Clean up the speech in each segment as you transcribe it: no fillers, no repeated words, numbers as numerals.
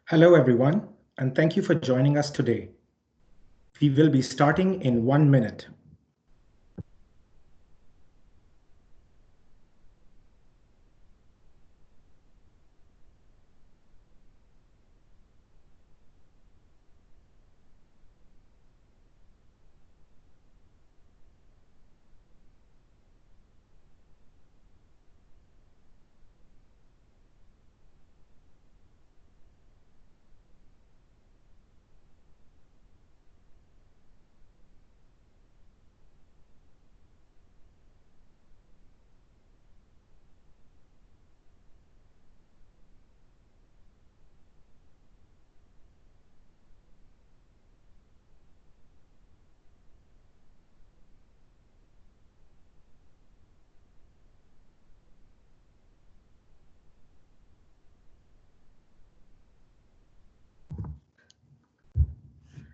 Hello, everyone, and thank you for joining us today. We will be starting in 1 minute.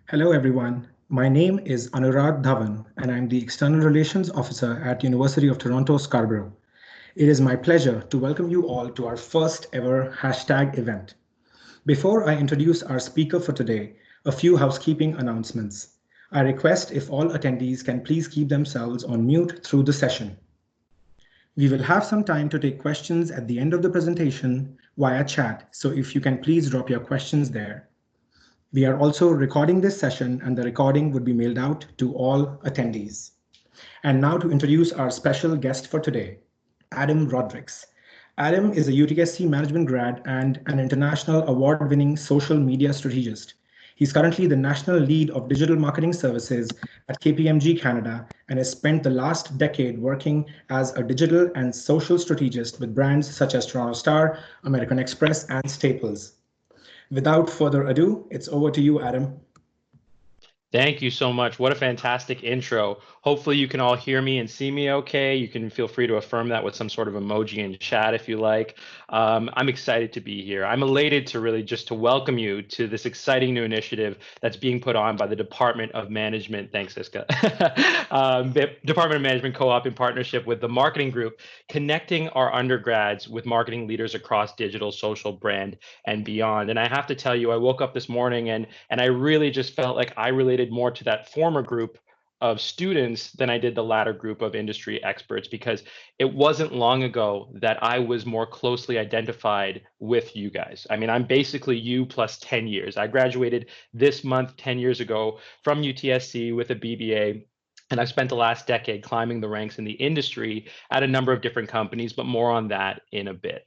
Hello, everyone. My name is Anurag Dhawan, and I'm the External Relations Officer at University of Toronto Scarborough. It is my pleasure to welcome you all to our first ever hashtag event. Before I introduce our speaker for today, a few housekeeping announcements. I request if all attendees can please keep themselves on mute through the session. We will have some time to take questions at the end of the presentation via chat, so if you can please drop your questions there. We are also recording this session, and the recording would be mailed out to all attendees. And now to introduce our special guest for today, Adam Rodricks. Adam is a UTSC management grad and an international award-winning social media strategist. He's currently the national lead of digital marketing services at KPMG Canada and has spent the last decade working as a digital and social strategist with brands such as Toronto Star, American Express, and Staples. Without further ado, it's over to you, Adam. Thank you so much. What a fantastic intro. Hopefully you can all hear me and see me okay. You can feel free to affirm that with some sort of emoji in chat if you like. I'm excited to be here. I'm elated to really just to welcome you to this exciting new initiative that's being put on by the Department of Management. Thanks, Iska. The Department of Management Co-op in partnership with the Marketing Group, connecting our undergrads with marketing leaders across digital, social, brand, and beyond. And I have to tell you, I woke up this morning and I really just felt like I related more to that former group of students than I did the latter group of industry experts, because it wasn't long ago that I was more closely identified with you guys. I mean, I'm basically you plus 10 years. I graduated this month 10 years ago from UTSC with a BBA. And I've spent the last decade climbing the ranks in the industry at a number of different companies, but more on that in a bit.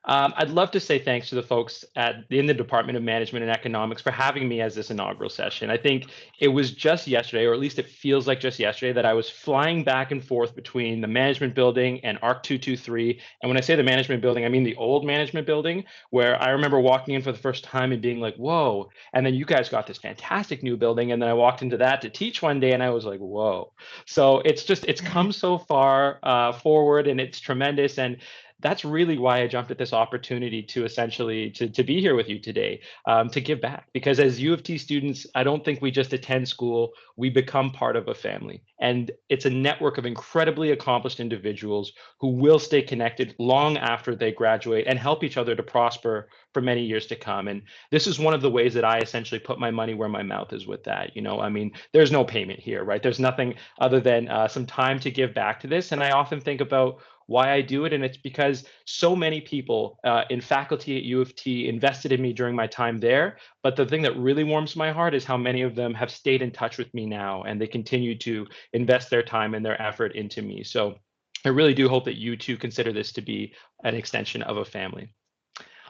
I'd love to say thanks to the folks in the Department of Management and Economics for having me as this inaugural session. I think it was just yesterday, or at least it feels like just yesterday, that I was flying back and forth between the management building and ARC 223. And when I say the management building, I mean the old management building, where I remember walking in for the first time and being like, whoa. And then you guys got this fantastic new building. And then I walked into that to teach one day and I was like, whoa. So it's come so far forward, and it's tremendous. And that's really why I jumped at this opportunity to essentially to be here with you today, to give back. Because as U of T students, I don't think we just attend school, we become part of a family. And it's a network of incredibly accomplished individuals who will stay connected long after they graduate and help each other to prosper for many years to come. And this is one of the ways that I essentially put my money where my mouth is with that. You know, I mean, there's no payment here, right? There's nothing other than some time to give back to this. And I often think about why I do it. And it's because so many people in faculty at U of T invested in me during my time there. But the thing that really warms my heart is how many of them have stayed in touch with me now, and they continue to invest their time and their effort into me. So I really do hope that you too consider this to be an extension of a family.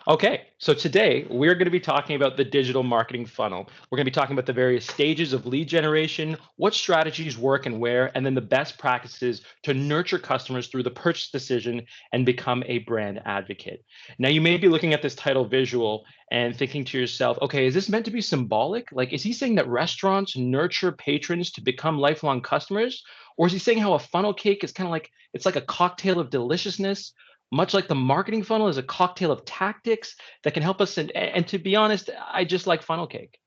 Okay, so today we're going to be talking about the digital marketing funnel. We're going to be talking about the various stages of lead generation, what strategies work and where, and then the best practices to nurture customers through the purchase decision and become a brand advocate. Now, you may be looking at this title visual and thinking to yourself, okay, is this meant to be symbolic? Like, is he saying that restaurants nurture patrons to become lifelong customers? Or is he saying how a funnel cake is kind of like, it's like a cocktail of deliciousness? Much like the marketing funnel is a cocktail of tactics that can help us. And to be honest, I just like funnel cake.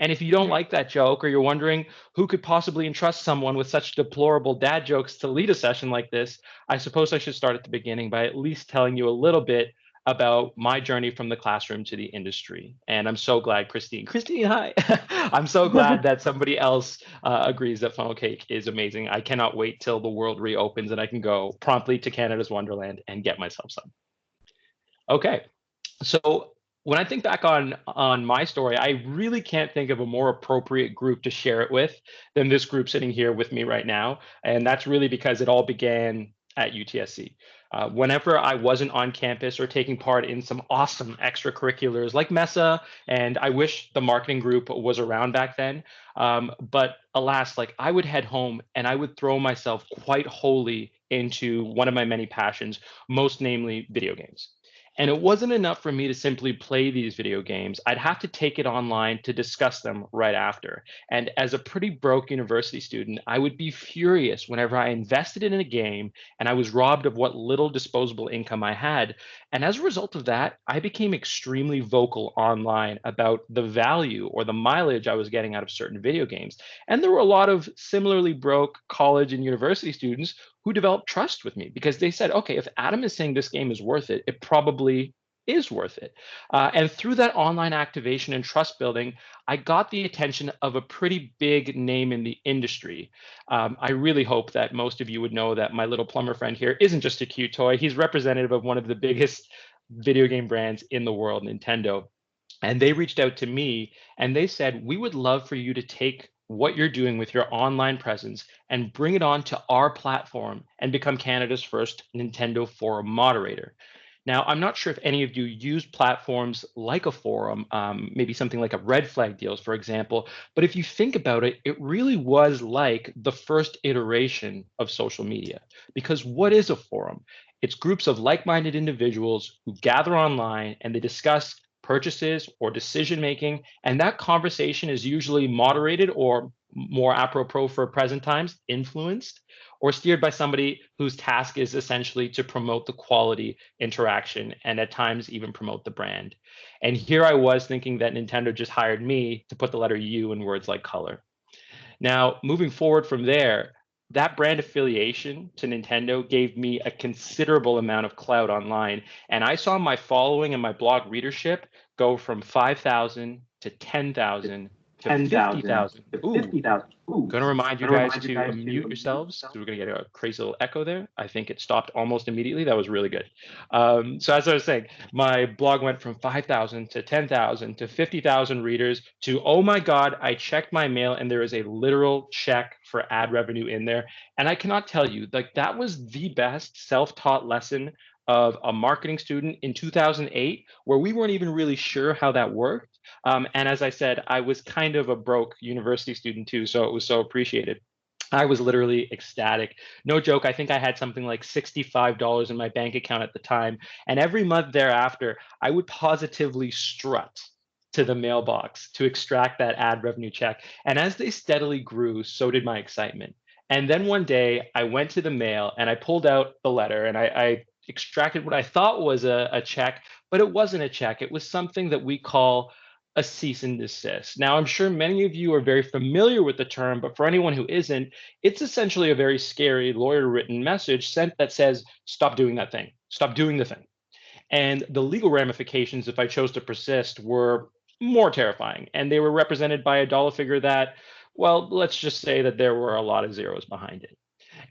And if you don't like that joke, or you're wondering who could possibly entrust someone with such deplorable dad jokes to lead a session like this, I suppose I should start at the beginning by at least telling you a little bit about my journey from the classroom to the industry. And I'm so glad, Christine, hi. I'm so glad that somebody else agrees that funnel cake is amazing. I cannot wait till the world reopens and I can go promptly to Canada's Wonderland and get myself some. Okay, so when I think back on my story, I really can't think of a more appropriate group to share it with than this group sitting here with me right now. And that's really because it all began at UTSC. Whenever I wasn't on campus or taking part in some awesome extracurriculars like MESA, and I wish the marketing group was around back then. But alas, like I would head home and I would throw myself quite wholly into one of my many passions, most namely video games. And it wasn't enough for me to simply play these video games. I'd have to take it online to discuss them right after. And as a pretty broke university student, I would be furious whenever I invested in a game and I was robbed of what little disposable income I had. And as a result of that, I became extremely vocal online about the value or the mileage I was getting out of certain video games. And there were a lot of similarly broke college and university students who developed trust with me because they said, okay, if Adam is saying this game is worth it, it probably is worth it. And through that online activation and trust building, I got the attention of a pretty big name in the industry. I really hope that most of you would know that my little plumber friend here isn't just a cute toy. He's representative of one of the biggest video game brands in the world, Nintendo. And they reached out to me and they said, we would love for you to take what you're doing with your online presence and bring it on to our platform and become Canada's first Nintendo forum moderator. Now, I'm not sure if any of you use platforms like a forum, maybe something like a red flag deals, for example, but if you think about it, it really was like the first iteration of social media. Because what is a forum? It's groups of like-minded individuals who gather online and they discuss purchases or decision making, and that conversation is usually moderated or more apropos for present times, influenced or steered by somebody whose task is essentially to promote the quality interaction and at times even promote the brand. And here I was thinking that Nintendo just hired me to put the letter U in words like color. Now, moving forward from there, that brand affiliation to Nintendo gave me a considerable amount of clout online. And I saw my following and my blog readership go from 5,000 to 10,000 to 50,000. Ooh, going to remind you guys to unmute yourselves. So we're going to get a crazy little echo there. I think it stopped almost immediately. That was really good. So as I was saying, my blog went from 5,000 to 10,000 to 50,000 readers to, oh my God, I checked my mail and there is a literal check for ad revenue in there. And I cannot tell you, like that was the best self-taught lesson of a marketing student in 2008, where we weren't even really sure how that worked. And as I said, I was kind of a broke university student too, so it was so appreciated. I was literally ecstatic. No joke, I think I had something like $65 in my bank account at the time. And every month thereafter, I would positively strut to the mailbox to extract that ad revenue check. And as they steadily grew, so did my excitement. And then one day I went to the mail and I pulled out the letter and I extracted what I thought was a check, but it wasn't a check. It was something that we call a cease and desist. Now, I'm sure many of you are very familiar with the term, but for anyone who isn't, it's essentially a very scary lawyer written message sent that says, stop doing that thing, stop doing the thing. And the legal ramifications, if I chose to persist, were more terrifying. And they were represented by a dollar figure that, well, let's just say that there were a lot of zeros behind it.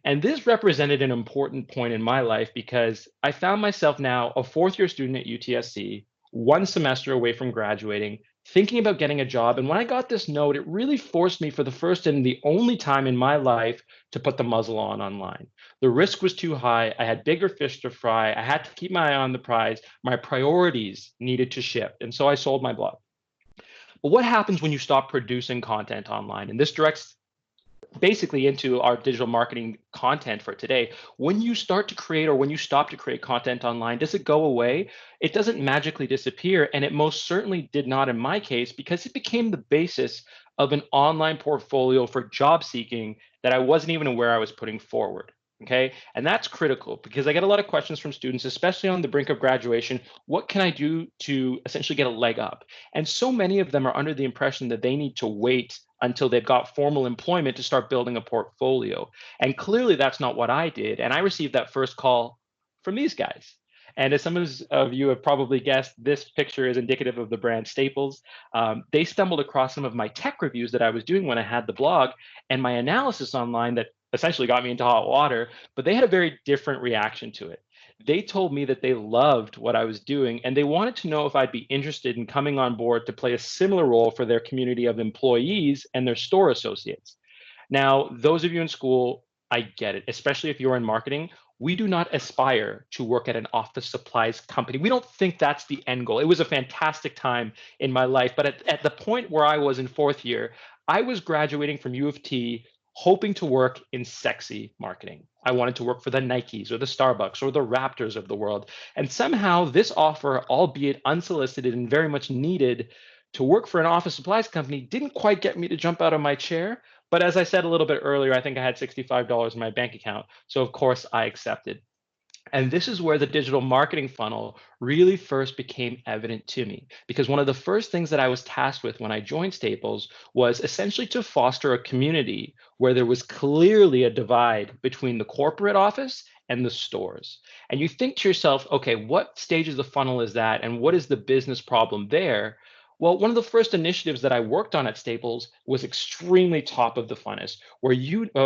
And this represented an important point in my life because I found myself now a fourth year student at UTSC, one semester away from graduating, thinking about getting a job. And when I got this note, it really forced me for the first and the only time in my life to put the muzzle on online. The risk was too high. I had bigger fish to fry. I had to keep my eye on the prize. My priorities needed to shift. And so I sold my blog. But what happens when you stop producing content online? And this directs basically into our digital marketing content for today. When you start to create or when you stop to create content online, does it go away? It doesn't magically disappear. And it most certainly did not in my case, because it became the basis of an online portfolio for job seeking that I wasn't even aware I was putting forward. Okay. And that's critical because I get a lot of questions from students, especially on the brink of graduation. What can I do to essentially get a leg up? And so many of them are under the impression that they need to wait until they've got formal employment to start building a portfolio. And clearly that's not what I did. And I received that first call from these guys. And as some of you have probably guessed, this picture is indicative of the brand Staples. They stumbled across some of my tech reviews that I was doing when I had the blog and my analysis online that essentially got me into hot water, but they had a very different reaction to it. They told me that they loved what I was doing and they wanted to know if I'd be interested in coming on board to play a similar role for their community of employees and their store associates. Now, those of you in school, I get it, especially if you're in marketing. We do not aspire to work at an office supplies company. We don't think that's the end goal. It was a fantastic time in my life, but at the point where I was in fourth year, I was graduating from U of T hoping to work in sexy marketing. I wanted to work for the Nikes or the Starbucks or the Raptors of the world. And somehow this offer, albeit unsolicited and very much needed to work for an office supplies company, didn't quite get me to jump out of my chair. But as I said a little bit earlier, I think I had $65 in my bank account. So of course I accepted. And this is where the digital marketing funnel really first became evident to me. Because one of the first things that I was tasked with when I joined Staples was essentially to foster a community where there was clearly a divide between the corporate office and the stores. And you think to yourself, okay, what stage of the funnel is that? And what is the business problem there? Well, one of the first initiatives that I worked on at Staples was extremely top of the funnel,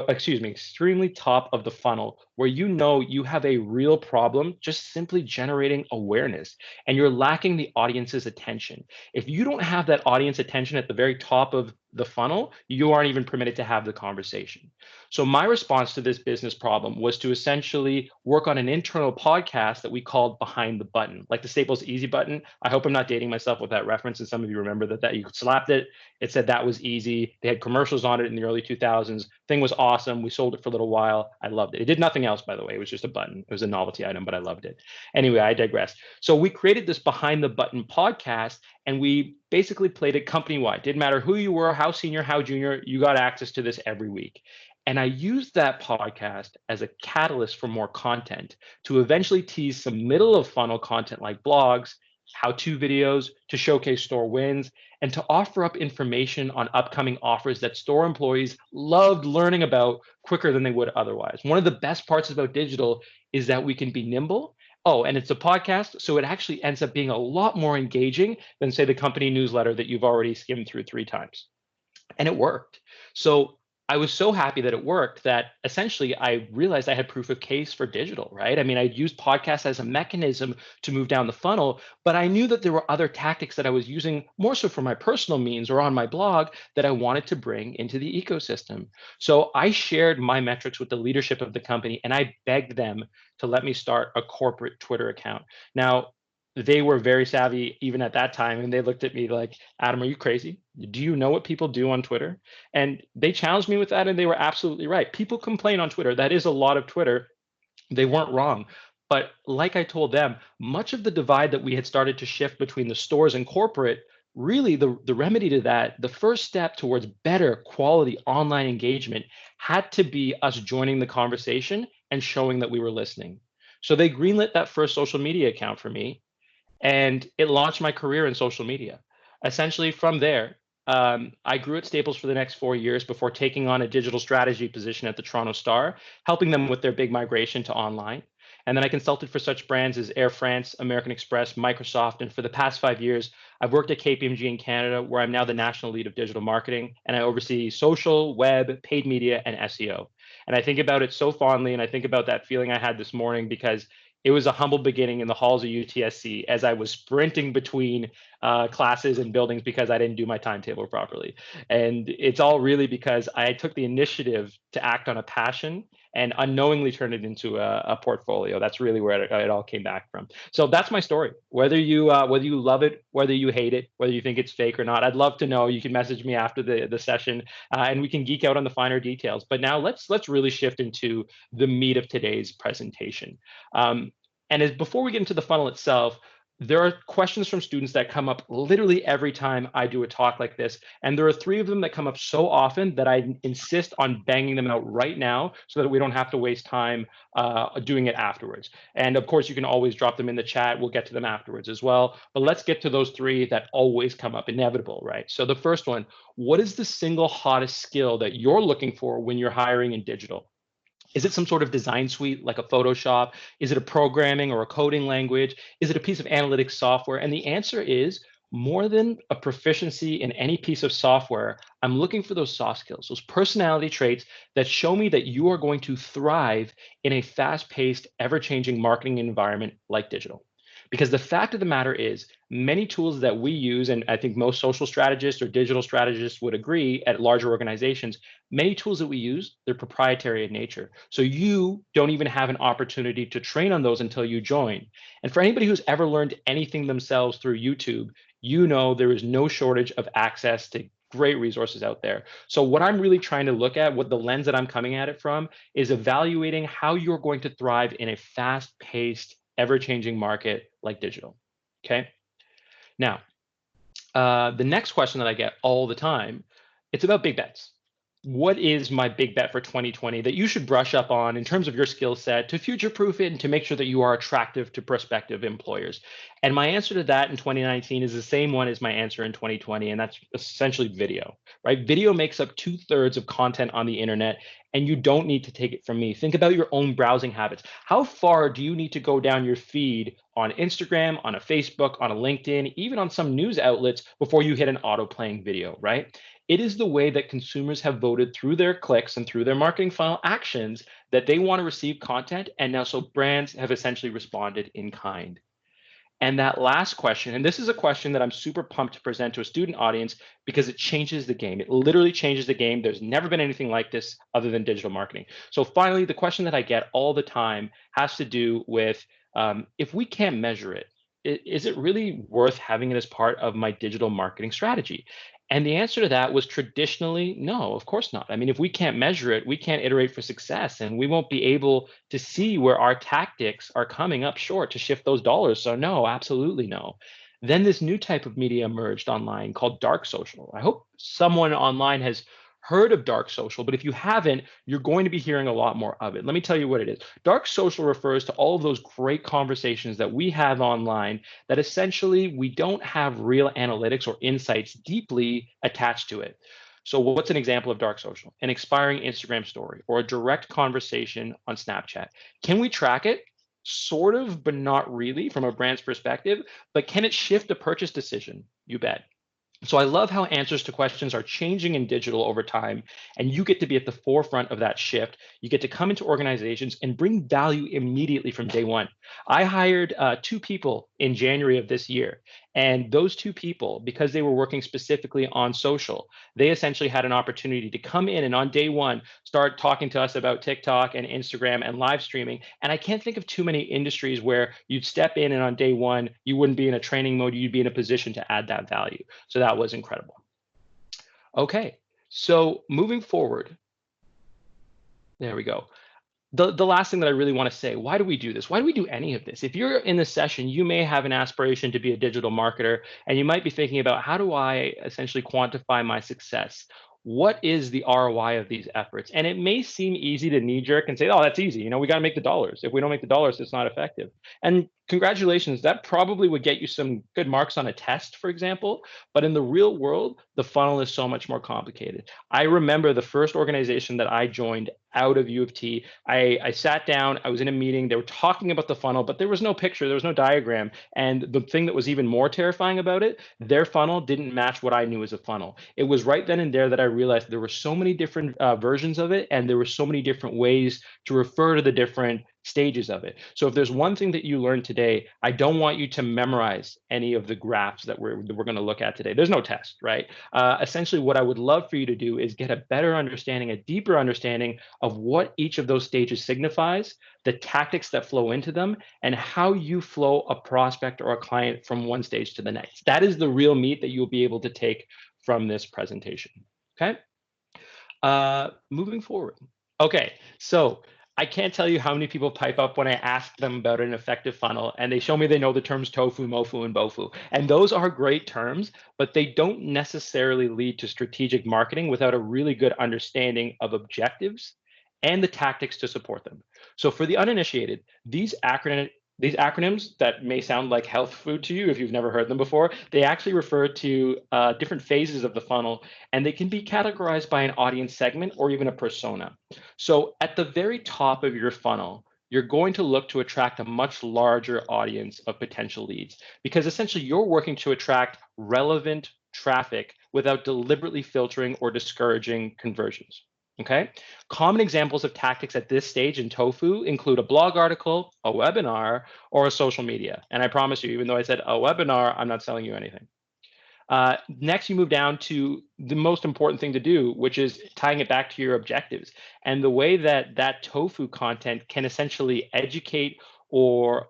extremely top of the funnel, where you know you have a real problem just simply generating awareness and you're lacking the audience's attention. If you don't have that audience attention at the very top of the funnel, you aren't even permitted to have the conversation. So my response to this business problem was to essentially work on an internal podcast that we called Behind the Button, like the Staples Easy Button. I hope I'm not dating myself with that reference, and some of you remember that you slapped it. It said that was easy. They had commercials on it in the early 2000s. Thing was awesome. We sold it for a little while. I loved it. It did nothing else, by the way. It was just a button. It was a novelty item, but I loved it. Anyway, I digress. So we created this Behind the Button podcast, and we basically played it company-wide. Didn't matter who you were, how senior, how junior, you got access to this every week. And I used that podcast as a catalyst for more content to eventually tease some middle of funnel content like blogs, how-to videos to showcase store wins, and to offer up information on upcoming offers that store employees loved learning about quicker than they would otherwise. One of the best parts about digital is that we can be nimble. Oh, and it's a podcast, so it actually ends up being a lot more engaging than, say, the company newsletter that you've already skimmed through 3 times. And it worked. So I was so happy that it worked that essentially I realized I had proof of case for digital, right? I mean, I used podcasts as a mechanism to move down the funnel, but I knew that there were other tactics that I was using more so for my personal means or on my blog that I wanted to bring into the ecosystem. So I shared my metrics with the leadership of the company and I begged them to let me start a corporate Twitter account. Now, they were very savvy even at that time, and they looked at me like, Adam, are you crazy? Do you know what people do on Twitter? And they challenged me with that, and they were absolutely right. People complain on Twitter. That is a lot of Twitter. They weren't wrong. But like I told them, much of the divide that we had started to shift between the stores and corporate, really the remedy to that, the first step towards better quality online engagement had to be us joining the conversation and showing that we were listening. So they greenlit that first social media account for me, and it launched my career in social media. Essentially, from there, I grew at Staples for the next 4 years before taking on a digital strategy position at the Toronto Star, helping them with their big migration to online. And then I consulted for such brands as Air France, American Express, Microsoft. And for the past 5 years, I've worked at KPMG in Canada, where I'm now the national lead of digital marketing. And I oversee social, web, paid media, and SEO. And I think about it so fondly. And I think about that feeling I had this morning because it was a humble beginning in the halls of UTSC as I was sprinting between classes and buildings because I didn't do my timetable properly. And it's all really because I took the initiative to act on a passion and unknowingly turned it into a portfolio. That's really where it all came back from. So that's my story. Whether you love it, whether you hate it, whether you think it's fake or not, I'd love to know. You can message me after the session, and we can geek out on the finer details. But now let's really shift into the meat of today's presentation. And before we get into the funnel itself, there are questions from students that come up literally every time I do a talk like this. And there are 3 of them that come up so often that I insist on banging them out right now so that we don't have to waste time doing it afterwards. And of course, you can always drop them in the chat. We'll get to them afterwards as well. But let's get to those 3 that always come up, inevitable, right? So the first one, what is the single hottest skill that you're looking for when you're hiring in digital? Is it some sort of design suite like a Photoshop? Is it a programming or a coding language? Is it a piece of analytics software? And the answer is more than a proficiency in any piece of software. I'm looking for those soft skills, those personality traits that show me that you are going to thrive in a fast-paced, ever-changing marketing environment like digital. Because the fact of the matter is, many tools that we use, and I think most social strategists or digital strategists would agree at larger organizations, many tools that we use, they're proprietary in nature. So you don't even have an opportunity to train on those until you join. And for anybody who's ever learned anything themselves through YouTube, you know there is no shortage of access to great resources out there. So what I'm really trying to look at, what the lens that I'm coming at it from, is evaluating how you're going to thrive in a fast-paced, ever-changing market like digital. Okay. Now, the next question that I get all the time, it's about big bets. What is my big bet for 2020 that you should brush up on in terms of your skill set to future-proof it and to make sure that you are attractive to prospective employers? And my answer to that in 2019 is the same one as my answer in 2020, and that's essentially video, right? Video makes up 2/3 of content on the internet, and you don't need to take it from me. Think about your own browsing habits. How far do you need to go down your feed on Instagram, on a Facebook, on a LinkedIn, even on some news outlets before you hit an auto-playing video, right? It is the way that consumers have voted through their clicks and through their marketing funnel actions that they want to receive content. And now, so brands have essentially responded in kind. And that last question, and this is a question that I'm super pumped to present to a student audience because it changes the game. It literally changes the game. There's never been anything like this other than digital marketing. So finally, the question that I get all the time has to do with if we can't measure it, is it really worth having it as part of my digital marketing strategy? And the answer to that was traditionally, no, of course not. I mean, if we can't measure it, we can't iterate for success, and we won't be able to see where our tactics are coming up short to shift those dollars. So no, absolutely no. Then this new type of media emerged online called dark social. I hope someone online has heard of dark social, but if you haven't, you're going to be hearing a lot more of it. Let me tell you what it is. Dark social refers to all of those great conversations that we have online that essentially we don't have real analytics or insights deeply attached to it. So what's an example of dark social? An expiring Instagram story or a direct conversation on Snapchat. Can we track it? Sort of, but not really from a brand's perspective. But can it shift a purchase decision? You bet. So I love how answers to questions are changing in digital over time, and you get to be at the forefront of that shift. You get to come into organizations and bring value immediately from day one. I hired 2 people in January of this year, and those 2 people, because they were working specifically on social, they essentially had an opportunity to come in and on day one, start talking to us about TikTok and Instagram and live streaming. And I can't think of too many industries where you'd step in and on day one, you wouldn't be in a training mode, you'd be in a position to add that value. So that was incredible. Okay, so moving forward, there we go. The last thing that I really want to say, why do we do this? Why do we do any of this? If you're in this session, you may have an aspiration to be a digital marketer, and you might be thinking about how do I essentially quantify my success? What is the ROI of these efforts? And it may seem easy to knee jerk and say, oh, that's easy. You know, we got to make the dollars. If we don't make the dollars, it's not effective. And congratulations, that probably would get you some good marks on a test, for example. But in the real world, the funnel is so much more complicated. I remember the first organization that I joined out of U of T. I sat down, I was in a meeting, they were talking about the funnel, but there was no picture, there was no diagram. And the thing that was even more terrifying about it, their funnel didn't match what I knew as a funnel. It was right then and there that I realized there were so many different versions of it, and there were so many different ways to refer to the different stages of it. So if there's one thing that you learned today, I don't want you to memorize any of the graphs that we're going to look at today. There's no test, right? Essentially, what I would love for you to do is get a better understanding, a deeper understanding of what each of those stages signifies, the tactics that flow into them, and how you flow a prospect or a client from one stage to the next. That is the real meat that you'll be able to take from this presentation. Okay. Moving forward. Okay, so I can't tell you how many people pipe up when I ask them about an effective funnel, and they show me they know the terms tofu, mofu, and bofu. And those are great terms, but they don't necessarily lead to strategic marketing without a really good understanding of objectives and the tactics to support them. So for the uninitiated, these These acronyms that may sound like health food to you if you've never heard them before, they actually refer to different phases of the funnel, and they can be categorized by an audience segment or even a persona. So at the very top of your funnel, you're going to look to attract a much larger audience of potential leads because essentially you're working to attract relevant traffic without deliberately filtering or discouraging conversions. Okay. Common examples of tactics at this stage in tofu include a blog article, a webinar, or a social media. And I promise you, even though I said a webinar, I'm not selling you anything. Next, you move down to the most important thing to do, which is tying it back to your objectives. And the way that that tofu content can essentially educate or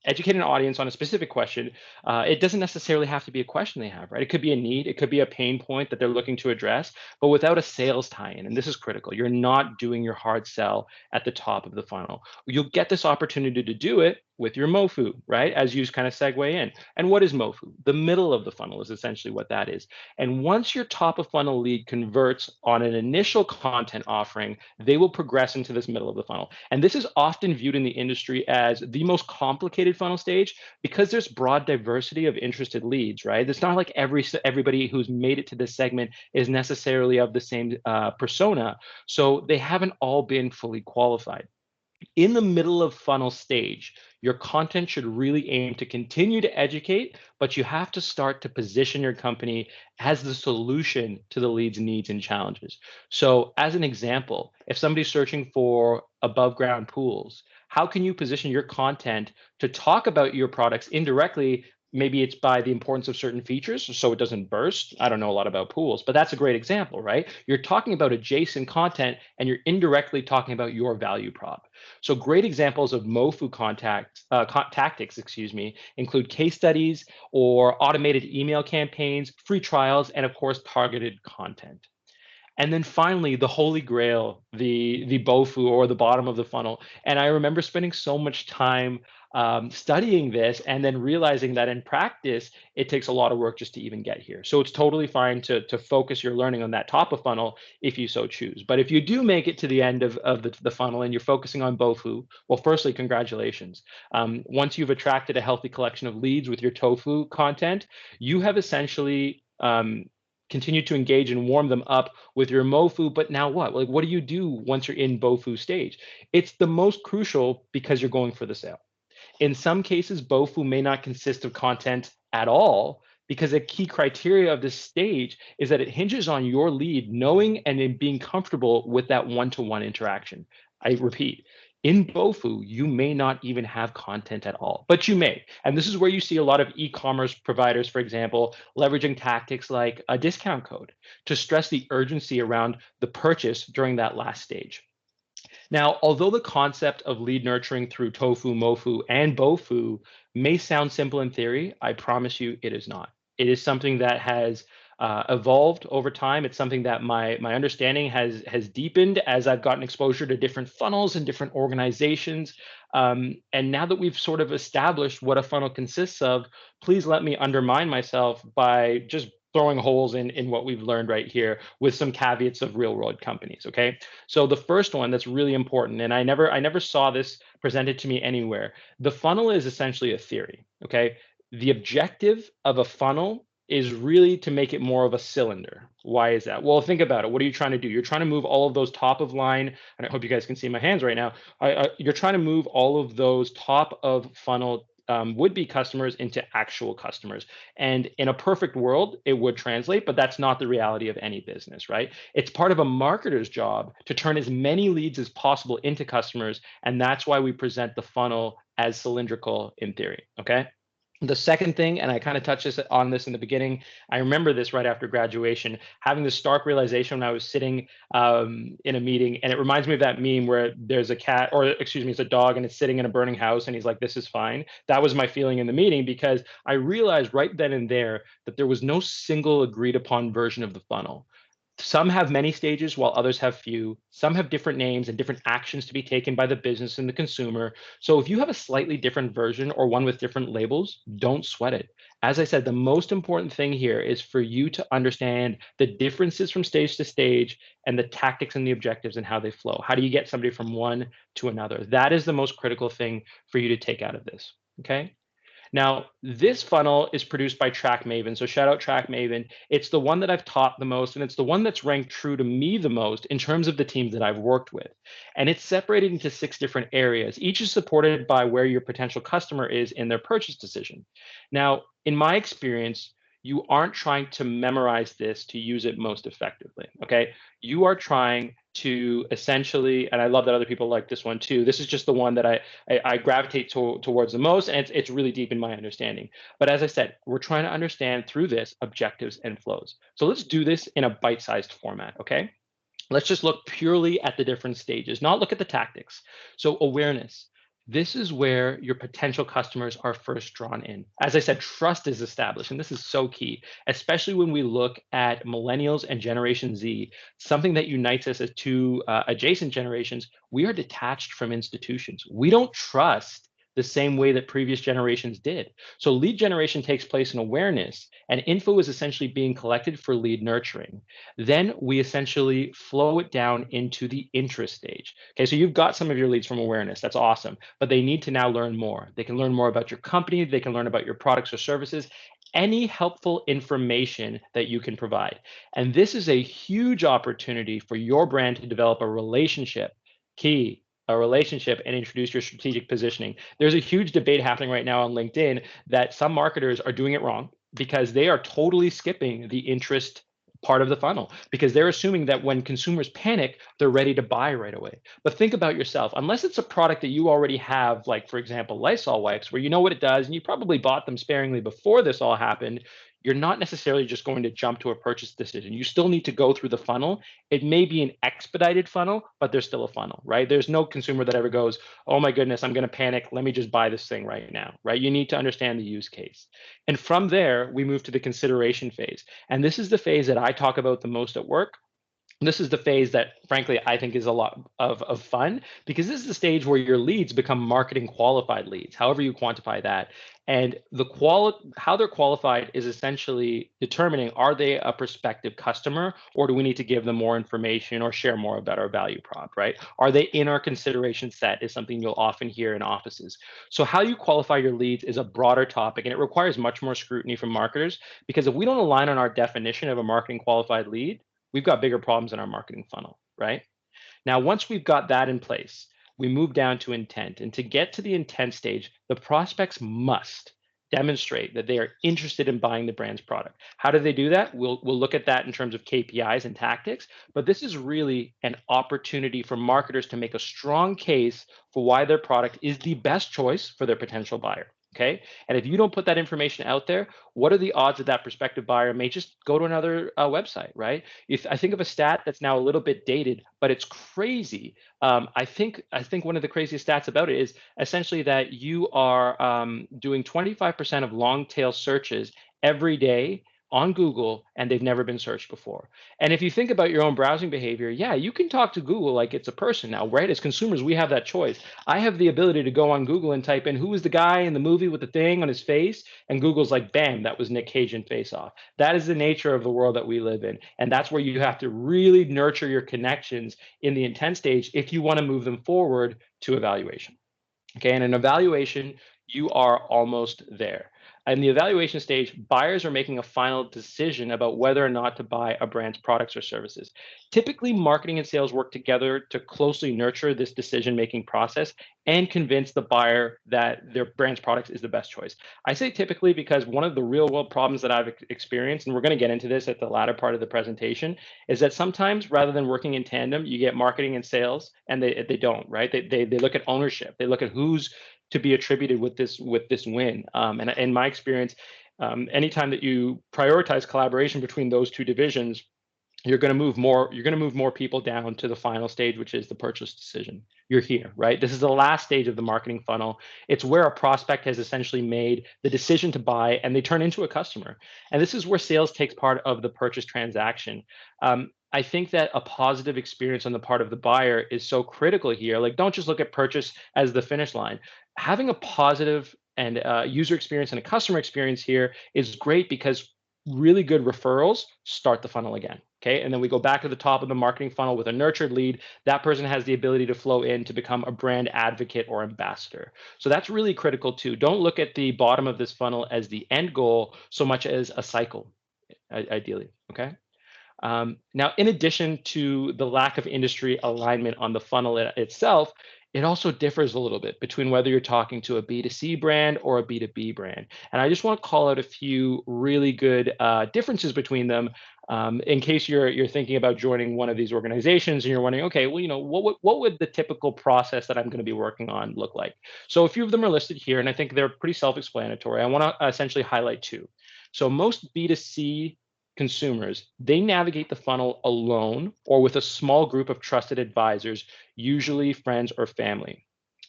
educate an audience on a specific question. It doesn't necessarily have to be a question they have, right? It could be a need, it could be a pain point that they're looking to address, but without a sales tie-in. And this is critical. You're not doing your hard sell at the top of the funnel. You'll get this opportunity to do it with your MOFU, right? As you kind of segue in. And what is MOFU? The middle of the funnel is essentially what that is. And once your top of funnel lead converts on an initial content offering, they will progress into this middle of the funnel. And this is often viewed in the industry as the most complicated funnel stage because there's broad diversity of interested leads, right? It's not like everybody who's made it to this segment is necessarily of the same persona. So they haven't all been fully qualified. In the middle of funnel stage, your content should really aim to continue to educate, but you have to start to position your company as the solution to the lead's needs and challenges. So, as an example, if somebody's searching for above ground pools, how can you position your content to talk about your products indirectly? Maybe it's by the importance of certain features so it doesn't burst. I don't know a lot about pools, but that's a great example, right? You're talking about adjacent content and you're indirectly talking about your value prop. So great examples of MOFU tactics, include case studies or automated email campaigns, free trials, and of course, targeted content. And then finally, the holy grail, the BOFU or the bottom of the funnel. And I remember spending so much time studying this and then realizing that in practice, it takes a lot of work just to even get here. So it's totally fine to focus your learning on that top of funnel if you so choose. But if you do make it to the end of the funnel and you're focusing on BOFU, well, firstly, congratulations. Once you've attracted a healthy collection of leads with your tofu content, you have essentially continue to engage and warm them up with your MOFU. But now what? Like, what do you do once you're in BOFU stage? It's the most crucial because you're going for the sale. In some cases, BOFU may not consist of content at all because a key criteria of this stage is that it hinges on your lead knowing and in being comfortable with that one-to-one interaction. I repeat, in BOFU, you may not even have content at all, but you may. And this is where you see a lot of e-commerce providers, for example, leveraging tactics like a discount code to stress the urgency around the purchase during that last stage. Now, although the concept of lead nurturing through tofu, mofu, and bofu may sound simple in theory, I promise you it is not. It is something that has evolved over time. It's something that my understanding has deepened as I've gotten exposure to different funnels and different organizations. And now that we've sort of established what a funnel consists of, please let me undermine myself by just throwing holes in what we've learned right here with some caveats of real world companies. Okay. So the first one that's really important, and I never saw this presented to me anywhere. The funnel is essentially a theory. Okay. The objective of a funnel is really to make it more of a cylinder. Why is that? Well, think about it. What are you trying to do? You're trying to move all of those top of line, and I hope you guys can see my hands right now. You're trying to move all of those top of funnel would-be customers into actual customers. And in a perfect world, it would translate, but that's not the reality of any business, right? It's part of a marketer's job to turn as many leads as possible into customers. And that's why we present the funnel as cylindrical in theory, okay? The second thing, and I kind of touched on this in the beginning, I remember this right after graduation, having this stark realization when I was sitting in a meeting, and it reminds me of that meme where there's a cat, or excuse me, it's a dog, and it's sitting in a burning house, and he's like, "This is fine." That was my feeling in the meeting because I realized right then and there that there was no single agreed upon version of the funnel. Some have many stages while others have few. Some have different names and different actions to be taken by the business and the consumer. So if you have a slightly different version or one with different labels, don't sweat it. As I said, the most important thing here is for you to understand the differences from stage to stage and the tactics and the objectives and how they flow. How do you get somebody from one to another? That is the most critical thing for you to take out of this, okay? Now, this funnel is produced by TrackMaven. So shout out TrackMaven. It's the one that I've taught the most, and it's the one that's ranked true to me the most in terms of the teams that I've worked with. And it's separated into 6 different areas. Each is supported by where your potential customer is in their purchase decision. Now, in my experience, you aren't trying to memorize this to use it most effectively, okay? You are trying to essentially, and I love that other people like this one too. This is just the one that I gravitate towards the most, and it's really deep in my understanding. But as I said, we're trying to understand through this objectives and flows. So let's do this in a bite-sized format, okay? Let's just look purely at the different stages, not look at the tactics. So awareness. This is where your potential customers are first drawn in. As I said, trust is established, and this is so key, especially when we look at millennials and Generation Z, something that unites us as two adjacent generations. We are detached from institutions. We don't trust the same way that previous generations did. So lead generation takes place in awareness, and info is essentially being collected for lead nurturing. Then we essentially flow it down into the interest stage. Okay, so you've got some of your leads from awareness. That's awesome, but they need to now learn more. They can learn more about your company. They can learn about your products or services, any helpful information that you can provide. And this is a huge opportunity for your brand to develop a relationship, key, a relationship, and introduce your strategic positioning. There's a huge debate happening right now on LinkedIn that some marketers are doing it wrong because they are totally skipping the interest part of the funnel because they're assuming that when consumers panic, they're ready to buy right away. But think about yourself. Unless it's a product that you already have, like for example, Lysol wipes, where you know what it does and you probably bought them sparingly before this all happened, you're not necessarily just going to jump to a purchase decision. You still need to go through the funnel. It may be an expedited funnel, but there's still a funnel, right? There's no consumer that ever goes, oh my goodness, I'm going to panic. Let me just buy this thing right now, right? You need to understand the use case. And from there, we move to the consideration phase. And this is the phase that I talk about the most at work. This is the phase that, frankly, I think is a lot of fun because this is the stage where your leads become marketing qualified leads, however you quantify that. And how they're qualified is essentially determining, are they a prospective customer, or do we need to give them more information or share more about our value prop, right? Are they in our consideration set is something you'll often hear in offices. So how you qualify your leads is a broader topic, and it requires much more scrutiny from marketers because if we don't align on our definition of a marketing qualified lead, we've got bigger problems in our marketing funnel, right? Now, once we've got that in place, we move down to intent. And to get to the intent stage, the prospects must demonstrate that they are interested in buying the brand's product. How do they do that? We'll look at that in terms of KPIs and tactics, but this is really an opportunity for marketers to make a strong case for why their product is the best choice for their potential buyer. Okay. And if you don't put that information out there, what are the odds that that prospective buyer may just go to another website, right? If I think of a stat that's now a little bit dated, but it's crazy. I think one of the craziest stats about it is essentially that you are doing 25% of long tail searches every day on Google, and they've never been searched before. And if you think about your own browsing behavior, yeah, you can talk to Google like it's a person now, right? As consumers, we have that choice. I have the ability to go on Google and type in who was the guy in the movie with the thing on his face, and Google's like, bam, that was Nick Cage in Face Off. That is the nature of the world that we live in. And that's where you have to really nurture your connections in the intent stage if you want to move them forward to evaluation. Okay, and in evaluation, you are almost there. In the evaluation stage, buyers are making a final decision about whether or not to buy a brand's products or services. Typically, marketing and sales work together to closely nurture this decision-making process and convince the buyer that their brand's products is the best choice. I say typically because one of the real-world problems that I've experienced, and we're going to get into this at the latter part of the presentation, is that sometimes rather than working in tandem, you get marketing and sales, and they don't, right? They look at ownership. They look at who's to be attributed with this win. And in my experience, anytime that you prioritize collaboration between those two divisions, you're going to move more people down to the final stage, which is the purchase decision. you're here, right? This is the last stage of the marketing funnel. It's where a prospect has essentially made the decision to buy and they turn into a customer. And this is where sales takes part of the purchase transaction. I think that a positive experience on the part of the buyer is so critical here. Like, don't just look at purchase as the finish line. Having a positive and user experience and a customer experience here is great because really good referrals start the funnel again. Okay. And then we go back to the top of the marketing funnel with a nurtured lead. That person has the ability to flow in to become a brand advocate or ambassador. So that's really critical too. Don't look at the bottom of this funnel as the end goal so much as a cycle, ideally. Okay. Now, in addition to the lack of industry alignment on the funnel itself, it also differs a little bit between whether you're talking to a B2C brand or a B2B brand. And I just want to call out a few really good differences between them in case you're thinking about joining one of these organizations and you're wondering, okay, well, what would the typical process that I'm going to be working on look like? So a few of them are listed here, and I think they're pretty self-explanatory. I want to essentially highlight two. So most B2C consumers, they navigate the funnel alone or with a small group of trusted advisors, usually friends or family.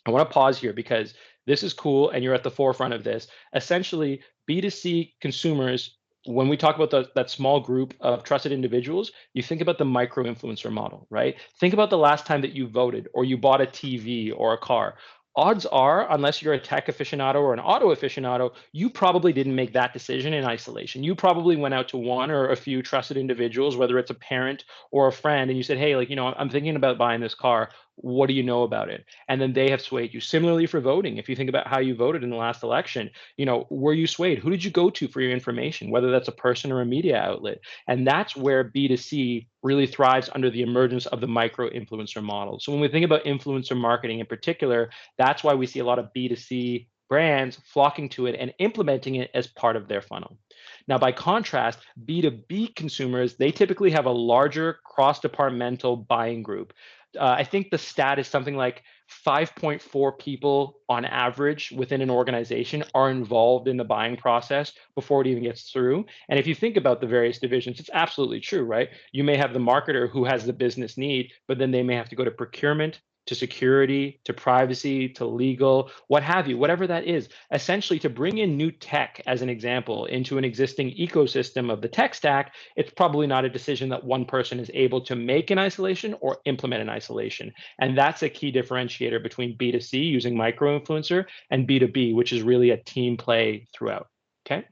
I want to pause here because this is cool and you're at the forefront of this. Essentially, B2C consumers, when we talk about that small group of trusted individuals, you think about the micro influencer model, right? Think about the last time that you voted or you bought a TV or a car. Odds are, unless you're a tech aficionado or an auto aficionado, you probably didn't make that decision in isolation. You probably went out to one or a few trusted individuals, whether it's a parent or a friend, and you said, hey, like, I'm thinking about buying this car. What do you know about it? And then they have swayed you. Similarly for voting, if you think about how you voted in the last election, were you swayed? Who did you go to for your information, whether that's a person or a media outlet? And that's where B2C really thrives under the emergence of the micro influencer model. So when we think about influencer marketing in particular, that's why we see a lot of B2C brands flocking to it and implementing it as part of their funnel. Now, by contrast, B2B consumers, they typically have a larger cross-departmental buying group. I think the stat is something like 5.4 people on average within an organization are involved in the buying process before it even gets through. And if you think about the various divisions, it's absolutely true, right? You may have the marketer who has the business need, but then they may have to go to procurement, to security, to privacy, to legal, what have you, whatever that is, essentially to bring in new tech, as an example, into an existing ecosystem of the tech stack, it's probably not a decision that one person is able to make in isolation or implement in isolation. And that's a key differentiator between B2C using micro-influencer and B2B, which is really a team play throughout, okay?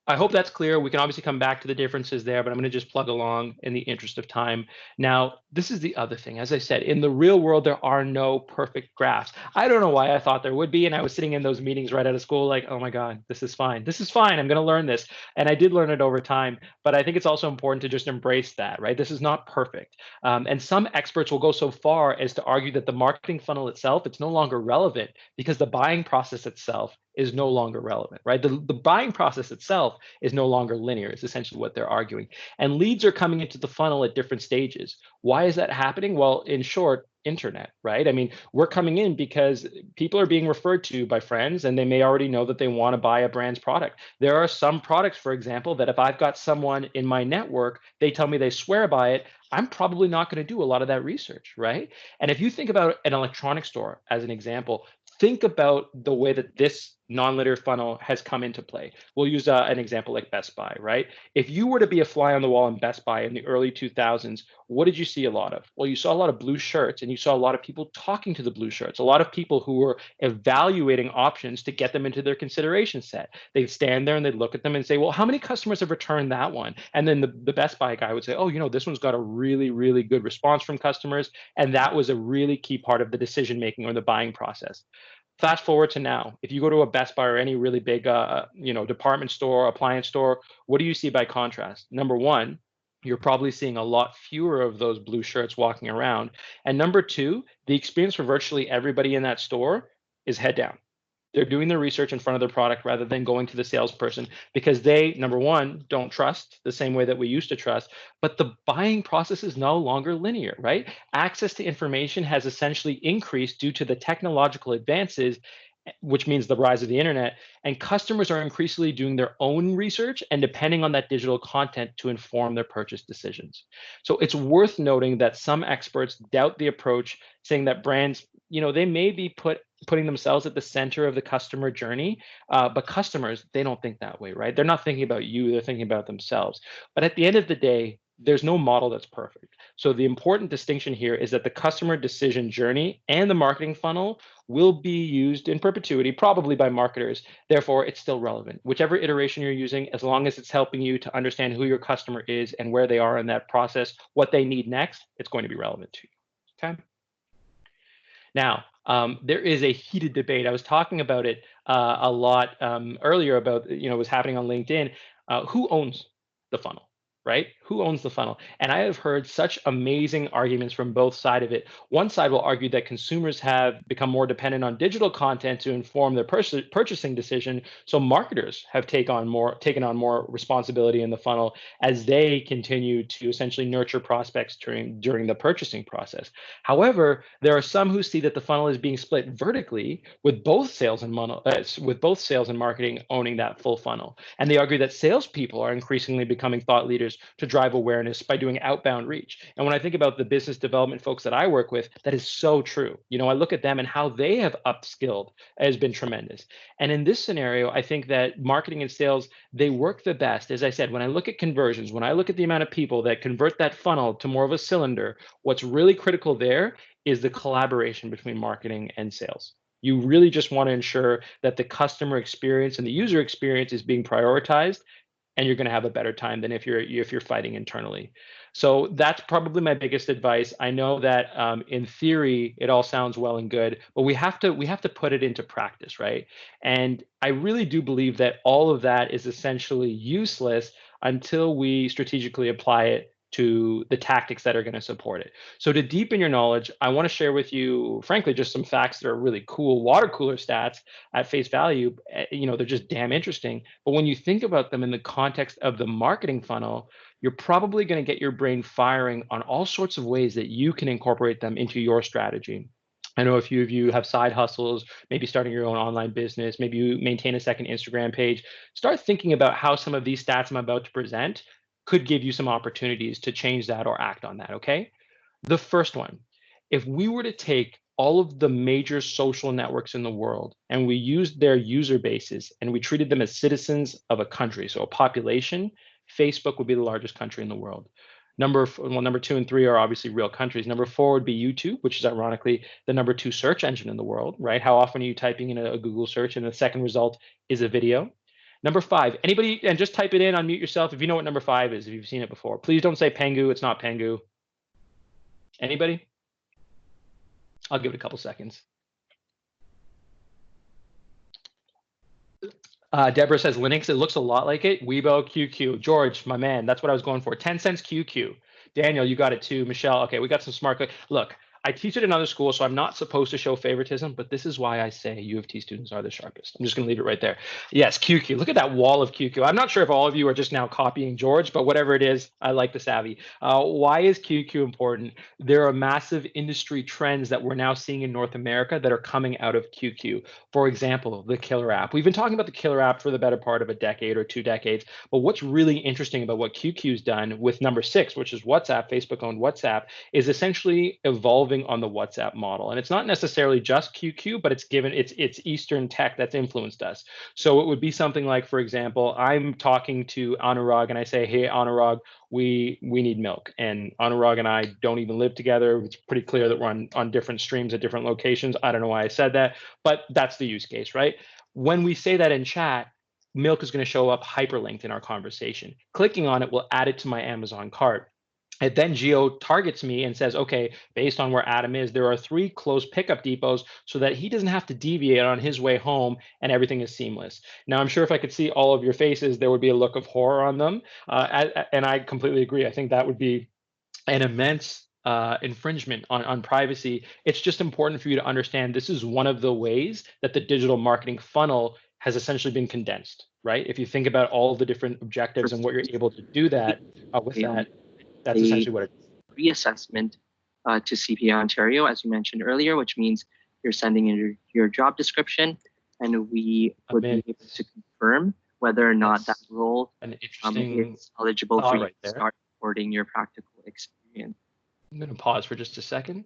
I hope that's clear. We can obviously come back to the differences there, but I'm going to just plug along in the interest of time. Now, this is the other thing. As I said, in the real world, there are no perfect graphs. I don't know why I thought there would be, and I was sitting in those meetings right out of school like, oh my God, this is fine. This is fine. I'm going to learn this. And I did learn it over time, but I think it's also important to just embrace that, right? This is not perfect. And some experts will go so far as to argue that the marketing funnel itself, it's no longer relevant because the buying process itself is no longer relevant, right? The buying process itself is no longer linear, is essentially what they're arguing. And leads are coming into the funnel at different stages. Why is that happening? Well, in short, internet, right? I mean, we're coming in because people are being referred to by friends and they may already know that they want to buy a brand's product. There are some products, for example, that if I've got someone in my network, they tell me they swear by it, I'm probably not going to do a lot of that research, right? And if you think about an electronics store as an example, think about the way that this non-linear funnel has come into play. We'll use an example like Best Buy, right? If you were to be a fly on the wall in Best Buy in the early 2000s, what did you see a lot of? Well, you saw a lot of blue shirts and you saw a lot of people talking to the blue shirts, a lot of people who were evaluating options to get them into their consideration set. They'd stand there and they'd look at them and say, well, how many customers have returned that one? And then the Best Buy guy would say, oh, this one's got a really, really good response from customers. And that was a really key part of the decision-making or the buying process. Fast forward to now, if you go to a Best Buy or any really big, department store, appliance store, what do you see by contrast? Number one, you're probably seeing a lot fewer of those blue shirts walking around. And number two, the experience for virtually everybody in that store is head down. They're doing their research in front of their product rather than going to the salesperson because they, number one, don't trust the same way that we used to trust, but the buying process is no longer linear, right? Access to information has essentially increased due to the technological advances, which means the rise of the internet, and customers are increasingly doing their own research and depending on that digital content to inform their purchase decisions. So it's worth noting that some experts doubt the approach, saying that brands, they may be putting themselves at the center of the customer journey, but customers, they don't think that way, right? They're not thinking about you, they're thinking about themselves. But at the end of the day, there's no model that's perfect. So the important distinction here is that the customer decision journey and the marketing funnel will be used in perpetuity, probably by marketers. Therefore, it's still relevant. Whichever iteration you're using, as long as it's helping you to understand who your customer is and where they are in that process, what they need next, it's going to be relevant to you. Okay. Now, there is a heated debate. I was talking about it a lot earlier about, what's happening on LinkedIn. Who owns the funnel? Right? Who owns the funnel? And I have heard such amazing arguments from both sides of it. One side will argue that consumers have become more dependent on digital content to inform their purchasing decision. So marketers have taken on more responsibility in the funnel as they continue to essentially nurture prospects during the purchasing process. However, there are some who see that the funnel is being split vertically, with both sales and marketing owning that full funnel. And they argue that salespeople are increasingly becoming thought leaders to drive awareness by doing outbound reach. And when I think about the business development folks that I work with, that is so true. I look at them and how they have upskilled has been tremendous. And in this scenario, I think that marketing and sales, they work the best. As I said, when I look at conversions, when I look at the amount of people that convert that funnel to more of a cylinder, what's really critical there is the collaboration between marketing and sales. You really just want to ensure that the customer experience and the user experience is being prioritized, and you're going to have a better time than if you're fighting internally. So that's probably my biggest advice. I know that in theory it all sounds well and good, but we have to put it into practice, right? And I really do believe that all of that is essentially useless until we strategically apply it to the tactics that are going to support it. So to deepen your knowledge, I want to share with you, frankly, just some facts that are really cool. Water cooler stats at face value, they're just damn interesting. But when you think about them in the context of the marketing funnel, you're probably going to get your brain firing on all sorts of ways that you can incorporate them into your strategy. I know a few of you have side hustles, maybe starting your own online business, maybe you maintain a second Instagram page. Start thinking about how some of these stats I'm about to present could give you some opportunities to change that or act on that, okay? The first one, if we were to take all of the major social networks in the world and we used their user bases and we treated them as citizens of a country, so a population, Facebook would be the largest country in the world. Number 2 and 3 are obviously real countries. Number 4 would be YouTube, which is ironically the number 2 search engine in the world, right? How often are you typing in a Google search and the second result is a video? Number 5, anybody, and just type it in, unmute yourself if you know what number 5 is, if you've seen it before. Please don't say Pengu, it's not Pengu. Anybody? I'll give it a couple seconds. Deborah says Linux, it looks a lot like it. Weibo, QQ. George, my man, that's what I was going for. 10 cents QQ. Daniel, you got it too. Michelle, okay, we got some smart. Look, I teach at another school, so I'm not supposed to show favoritism, but this is why I say U of T students are the sharpest. I'm just going to leave it right there. Yes, QQ. Look at that wall of QQ. I'm not sure if all of you are just now copying George, but whatever it is, I like the savvy. Why is QQ important? There are massive industry trends that we're now seeing in North America that are coming out of QQ. For example, the killer app. We've been talking about the killer app for the better part of a decade or 2 decades, but what's really interesting about what QQ's done with number 6, which is WhatsApp, Facebook-owned WhatsApp, is essentially evolving on the WhatsApp model. And it's not necessarily just QQ, but it's Eastern tech that's influenced us. So it would be something like, for example, I'm talking to Anurag and I say, hey, Anurag, we need milk. And Anurag and I don't even live together. It's pretty clear that we're on different streams at different locations. I don't know why I said that, but that's the use case, right? When we say that in chat, milk is going to show up hyperlinked in our conversation. Clicking on it will add it to my Amazon cart. It then geo targets me and says, okay, based on where Adam is, there are 3 close pickup depots so that he doesn't have to deviate on his way home and everything is seamless. Now, I'm sure if I could see all of your faces, there would be a look of horror on them. And I completely agree. I think that would be an immense infringement on privacy. It's just important for you to understand this is one of the ways that the digital marketing funnel has essentially been condensed, right? If you think about all of the different objectives and what you're able to do that with that, that's essentially what it is. Reassessment to CPA Ontario, as you mentioned earlier, which means you're sending in your job description. and we would be able to confirm whether or not that role an interesting is eligible for you right to there. start recording your practical experience. I'm going to pause for just a second.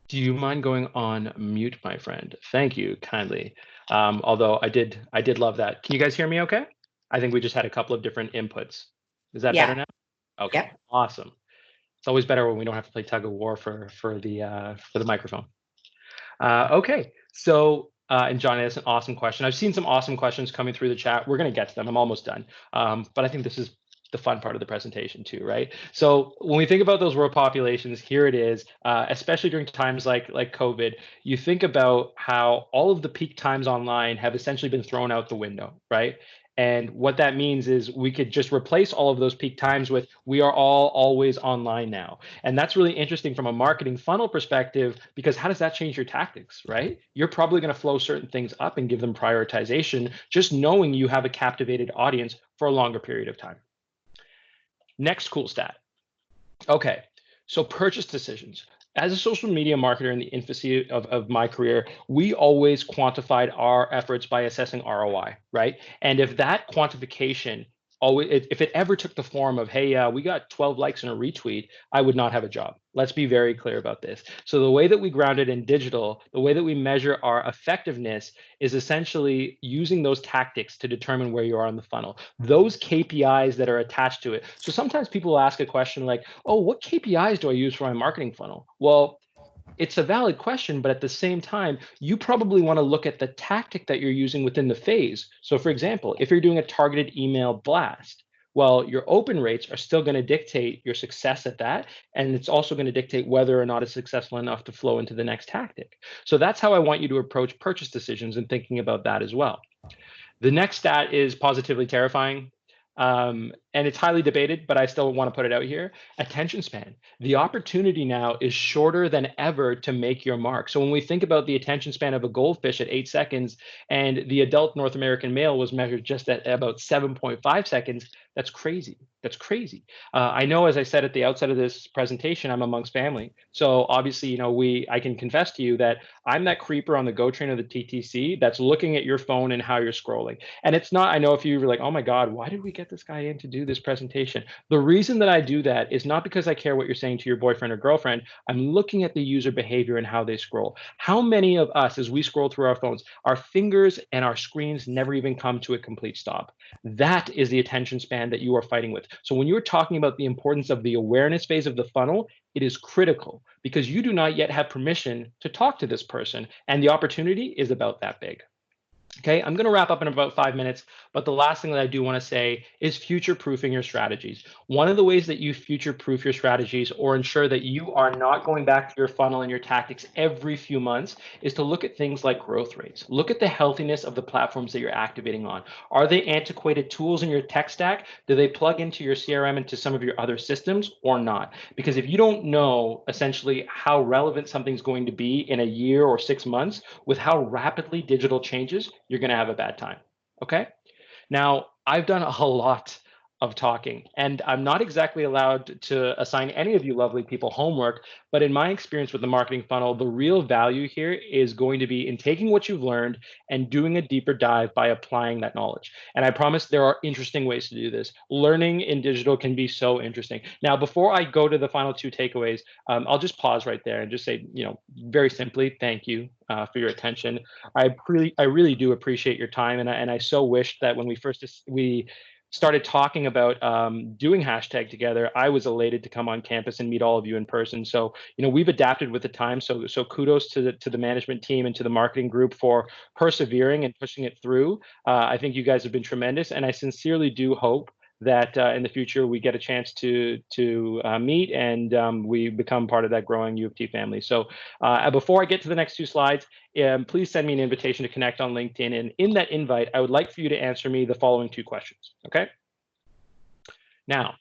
Do you mind going on mute, my friend? Thank you kindly. Although I did love that. Can you guys hear me okay? I think we just had a couple of different inputs. Is that better now? Okay, yep. Awesome. It's always better when we don't have to play tug of war for the microphone. Okay, so and Johnny, that's an awesome question. I've seen some awesome questions coming through the chat. We're going to get to them. I'm almost done. But I think this is the fun part of the presentation too, right? So when we think about those world populations, here it is, especially during times like COVID, you think about how all of the peak times online have essentially been thrown out the window, right? And what that means is we could just replace all of those peak times with we are all always online now. And that's really interesting from a marketing funnel perspective, because how does that change your tactics, right? You're probably going to flow certain things up and give them prioritization, just knowing you have a captivated audience for a longer period of time. Next cool stat. Okay, so purchase decisions. As a social media marketer in the infancy of my career, we always quantified our efforts by assessing ROI, right? And if that quantification if it ever took the form of, hey, we got 12 likes and a retweet, I would not have a job. Let's be very clear about this. So the way that we ground it in digital, the way that we measure our effectiveness is essentially using those tactics to determine where you are in the funnel, those KPIs that are attached to it. So sometimes people ask a question like, oh, what KPIs do I use for my marketing funnel? Well, it's a valid question, but at the same time, you probably want to look at the tactic that you're using within the phase. So for example, if you're doing a targeted email blast, well, your open rates are still going to dictate your success at that. And it's also going to dictate whether or not it's successful enough to flow into the next tactic. So that's how I want you to approach purchase decisions and thinking about that as well. The next stat is positively terrifying. And it's highly debated, but I still want to put it out here. Attention span. The opportunity now is shorter than ever to make your mark. So when we think about the attention span of a goldfish at 8 seconds, and the adult North American male was measured just at about 7.5 seconds, that's crazy. That's crazy. I know, as I said at the outset of this presentation, I'm amongst family. So obviously, I can confess to you that I'm that creeper on the GO train of the TTC that's looking at your phone and how you're scrolling. And it's not, I know if you were like, oh my God, why did we get this guy in to do this presentation? The reason that I do that is not because I care what you're saying to your boyfriend or girlfriend. I'm looking at the user behavior and how they scroll. How many of us, as we scroll through our phones, our fingers and our screens never even come to a complete stop? That is the attention span that you are fighting with. So when you're talking about the importance of the awareness phase of the funnel, it is critical because you do not yet have permission to talk to this person, and the opportunity is about that big. Okay, I'm going to wrap up in about 5 minutes, but the last thing that I do want to say is future-proofing your strategies. One of the ways that you future-proof your strategies or ensure that you are not going back to your funnel and your tactics every few months is to look at things like growth rates. Look at the healthiness of the platforms that you're activating on. Are they antiquated tools in your tech stack? Do they plug into your CRM and to some of your other systems or not? Because if you don't know essentially how relevant something's going to be in a year or 6 months with how rapidly digital changes, you're going to have a bad time. Okay. Now, I've done a lot of talking, and I'm not exactly allowed to assign any of you lovely people homework, but in my experience with the marketing funnel, the real value here is going to be in taking what you've learned and doing a deeper dive by applying that knowledge. And I promise there are interesting ways to do this. Learning in digital can be so interesting. Now, before I go to the final 2 takeaways, I'll just pause right there and just say, very simply, thank you for your attention. I really do appreciate your time, and I so wish that when we started talking about doing hashtag together, I was elated to come on campus and meet all of you in person. So we've adapted with the time. So kudos to the management team and to the marketing group for persevering and pushing it through. I think you guys have been tremendous, and I sincerely do hope that in the future we get a chance to meet and we become part of that growing U of T family. So before I get to the next 2 slides, please send me an invitation to connect on LinkedIn. And in that invite, I would like for you to answer me the following 2 questions. Okay. Now,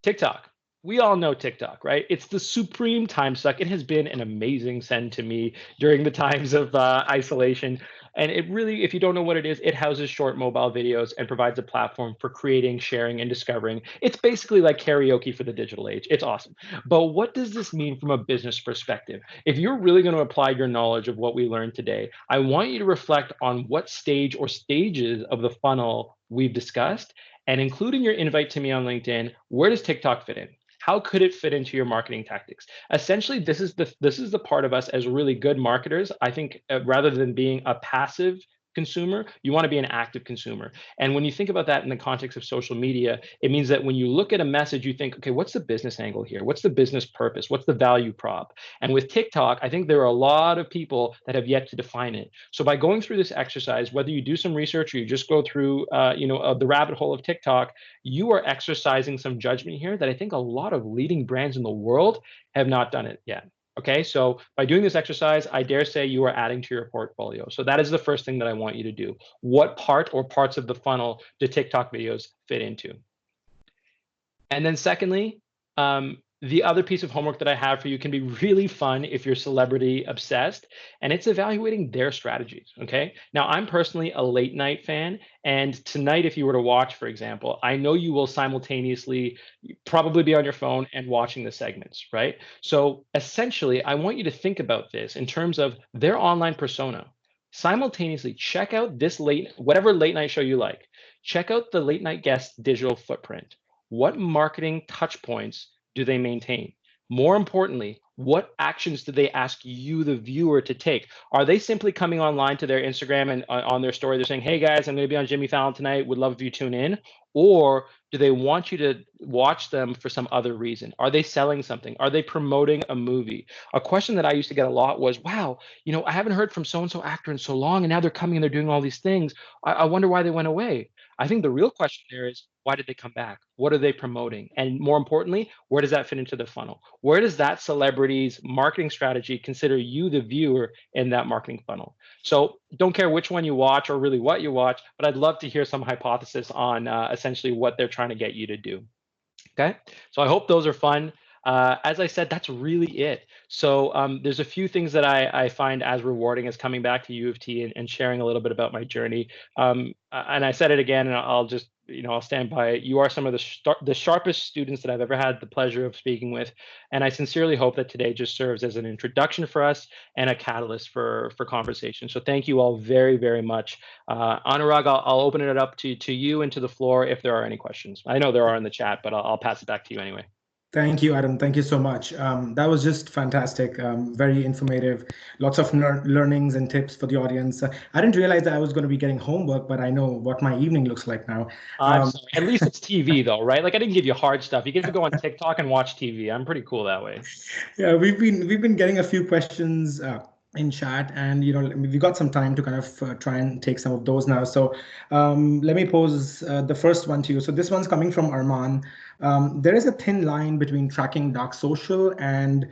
TikTok. We all know TikTok, right? It's the supreme time suck. It has been an amazing send to me during the times of isolation. And it really, if you don't know what it is, it houses short mobile videos and provides a platform for creating, sharing, and discovering. It's basically like karaoke for the digital age. It's awesome. But what does this mean from a business perspective? If you're really going to apply your knowledge of what we learned today, I want you to reflect on what stage or stages of the funnel we've discussed, and including your invite to me on LinkedIn, where does TikTok fit in? How could it fit into your marketing tactics? Essentially, this is the part of us as really good marketers. I think rather than being a passive consumer, you want to be an active consumer. And when you think about that in the context of social media, it means that when you look at a message, you think, okay, what's the business angle here? What's the business purpose? What's the value prop? And with TikTok, I think there are a lot of people that have yet to define it. So by going through this exercise, whether you do some research or you just go through, the rabbit hole of TikTok, you are exercising some judgment here that I think a lot of leading brands in the world have not done it yet. Okay, so by doing this exercise, I dare say you are adding to your portfolio. So that is the first thing that I want you to do. What part or parts of the funnel do TikTok videos fit into? And then secondly, the other piece of homework that I have for you can be really fun if you're celebrity obsessed, and it's evaluating their strategies. Okay. Now, I'm personally a late night fan, and tonight, if you were to watch, for example, I know you will simultaneously probably be on your phone and watching the segments, right? So essentially, I want you to think about this in terms of their online persona. Simultaneously, check out whatever late night show you like. Check out the late night guest digital footprint. What marketing touch points do they maintain? More importantly, what actions do they ask you, the viewer, to take? Are they simply coming online to their Instagram and on their story, they're saying, hey guys, I'm going to be on Jimmy Fallon tonight. Would love if you tune in. Or do they want you to watch them for some other reason? Are they selling something? Are they promoting a movie? A question that I used to get a lot was, wow, I haven't heard from so-and-so actor in so long, and now they're coming and they're doing all these things. I wonder why they went away. I think the real question there is, why did they come back? What are they promoting? And more importantly, where does that fit into the funnel? Where does that celebrity's marketing strategy consider you, the viewer, in that marketing funnel? So don't care which one you watch or really what you watch, but I'd love to hear some hypothesis on essentially what they're trying to get you to do. Okay, so I hope those are fun. As I said, that's really it. So there's a few things that I find as rewarding as coming back to U of T and sharing a little bit about my journey. And I said it again, and I'll just, I'll stand by it. You are some of the sharpest students that I've ever had the pleasure of speaking with. And I sincerely hope that today just serves as an introduction for us and a catalyst for conversation. So thank you all very, very much. Anurag, I'll open it up to you and to the floor if there are any questions. I know there are in the chat, but I'll pass it back to you anyway. Thank you, Adam. Thank you so much. That was just fantastic, very informative, lots of learnings and tips for the audience. I didn't realize that I was going to be getting homework, but I know what my evening looks like now. At least it's TV though, right? Like I didn't give you hard stuff. You get to go on TikTok and watch TV. I'm pretty cool that way. Yeah, we've been getting a few questions in chat, and we got some time to kind of try and take some of those now. So let me pose the first one to you. So this one's coming from Arman. There is a thin line between tracking dark social and,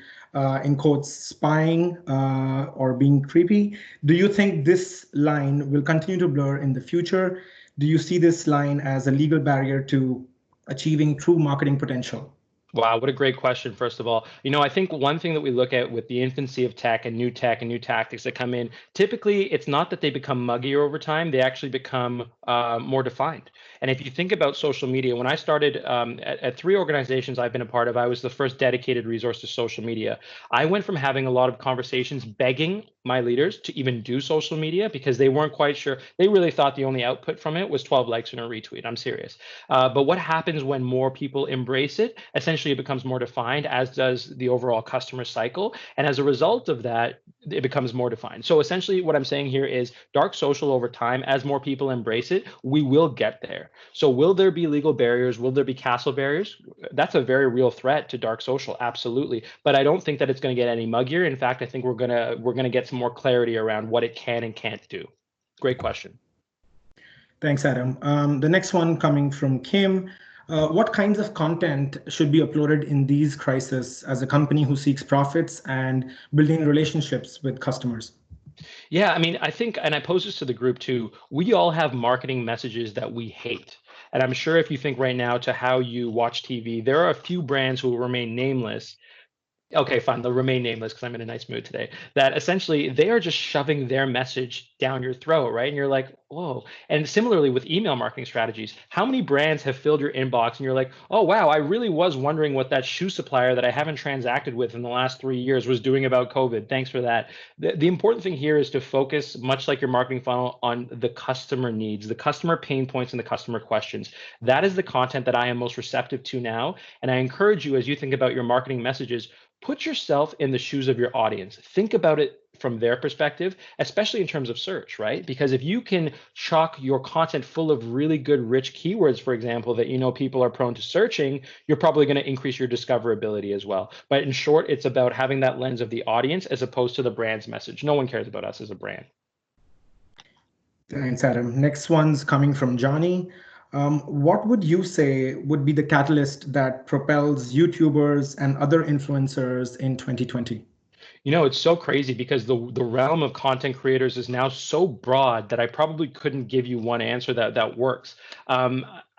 in quotes, spying or being creepy. Do you think this line will continue to blur in the future? Do you see this line as a legal barrier to achieving true marketing potential? Wow, what a great question, first of all. I think one thing that we look at with the infancy of tech and new tactics that come in, typically it's not that they become muggier over time, they actually become more defined. And if you think about social media, when I started at 3 organizations I've been a part of, I was the first dedicated resource to social media. I went from having a lot of conversations begging my leaders to even do social media because they weren't quite sure. They really thought the only output from it was 12 likes and a retweet. I'm serious. But what happens when more people embrace it? Essentially, it becomes more defined, as does the overall customer cycle. And as a result of that, it becomes more defined. So essentially what I'm saying here is dark social over time, as more people embrace it, we will get there. So will there be legal barriers? Will there be castle barriers? That's a very real threat to dark social, absolutely. But I don't think that it's going to get any muggier. In fact, I think we're gonna get some more clarity around what it can and can't do. Great question. Thanks, Adam. The next one coming from Kim. What kinds of content should be uploaded in these crises as a company who seeks profits and building relationships with customers? Yeah, I mean, I think, and I pose this to the group too, we all have marketing messages that we hate. And I'm sure if you think right now to how you watch TV, there are a few brands who will remain nameless. Okay, fine, they'll remain nameless because I'm in a nice mood today. That essentially they are just shoving their message down your throat, right? And you're like, whoa. And similarly with email marketing strategies, how many brands have filled your inbox and you're like, oh, wow, I really was wondering what that shoe supplier that I haven't transacted with in the last 3 years was doing about COVID. Thanks for that. The important thing here is to focus, much like your marketing funnel, on the customer needs, the customer pain points, and the customer questions. That is the content that I am most receptive to now. And I encourage you, as you think about your marketing messages, put yourself in the shoes of your audience. Think about it from their perspective, especially in terms of search, right? Because if you can chock your content full of really good, rich keywords, for example, that you know people are prone to searching, you're probably going to increase your discoverability as well. But in short, it's about having that lens of the audience as opposed to the brand's message. No one cares about us as a brand. Thanks, Adam. Next one's coming from Johnny. What would you say would be the catalyst that propels YouTubers and other influencers in 2020? You know, it's so crazy because the realm of content creators is now so broad that I probably couldn't give you one answer that works.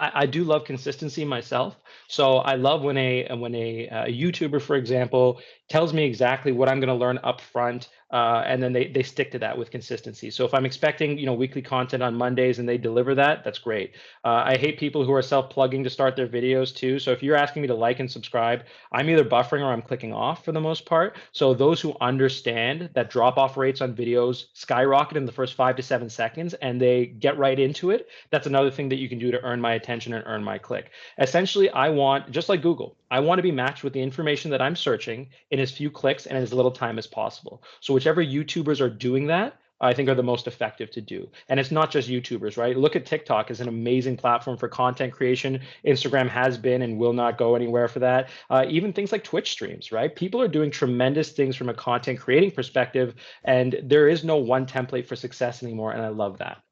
I do love consistency myself, so I love when a YouTuber, for example, tells me exactly what I'm going to learn up front, and then they stick to that with consistency. So if I'm expecting weekly content on Mondays and they deliver that, that's great. I hate people who are self-plugging to start their videos too. So if you're asking me to like and subscribe, I'm either buffering or I'm clicking off for the most part. So those who understand that drop-off rates on videos skyrocket in the first 5 to 7 seconds and they get right into it, that's another thing that you can do to earn my attention and earn my click. Essentially, I want, just like Google, I want to be matched with the information that I'm searching in as few clicks and as little time as possible. So whichever YouTubers are doing that, I think are the most effective to do. And it's not just YouTubers, right? Look at TikTok as an amazing platform for content creation. Instagram has been and will not go anywhere for that. Even things like Twitch streams, right? People are doing tremendous things from a content creating perspective, and there is no one template for success anymore, and I love that.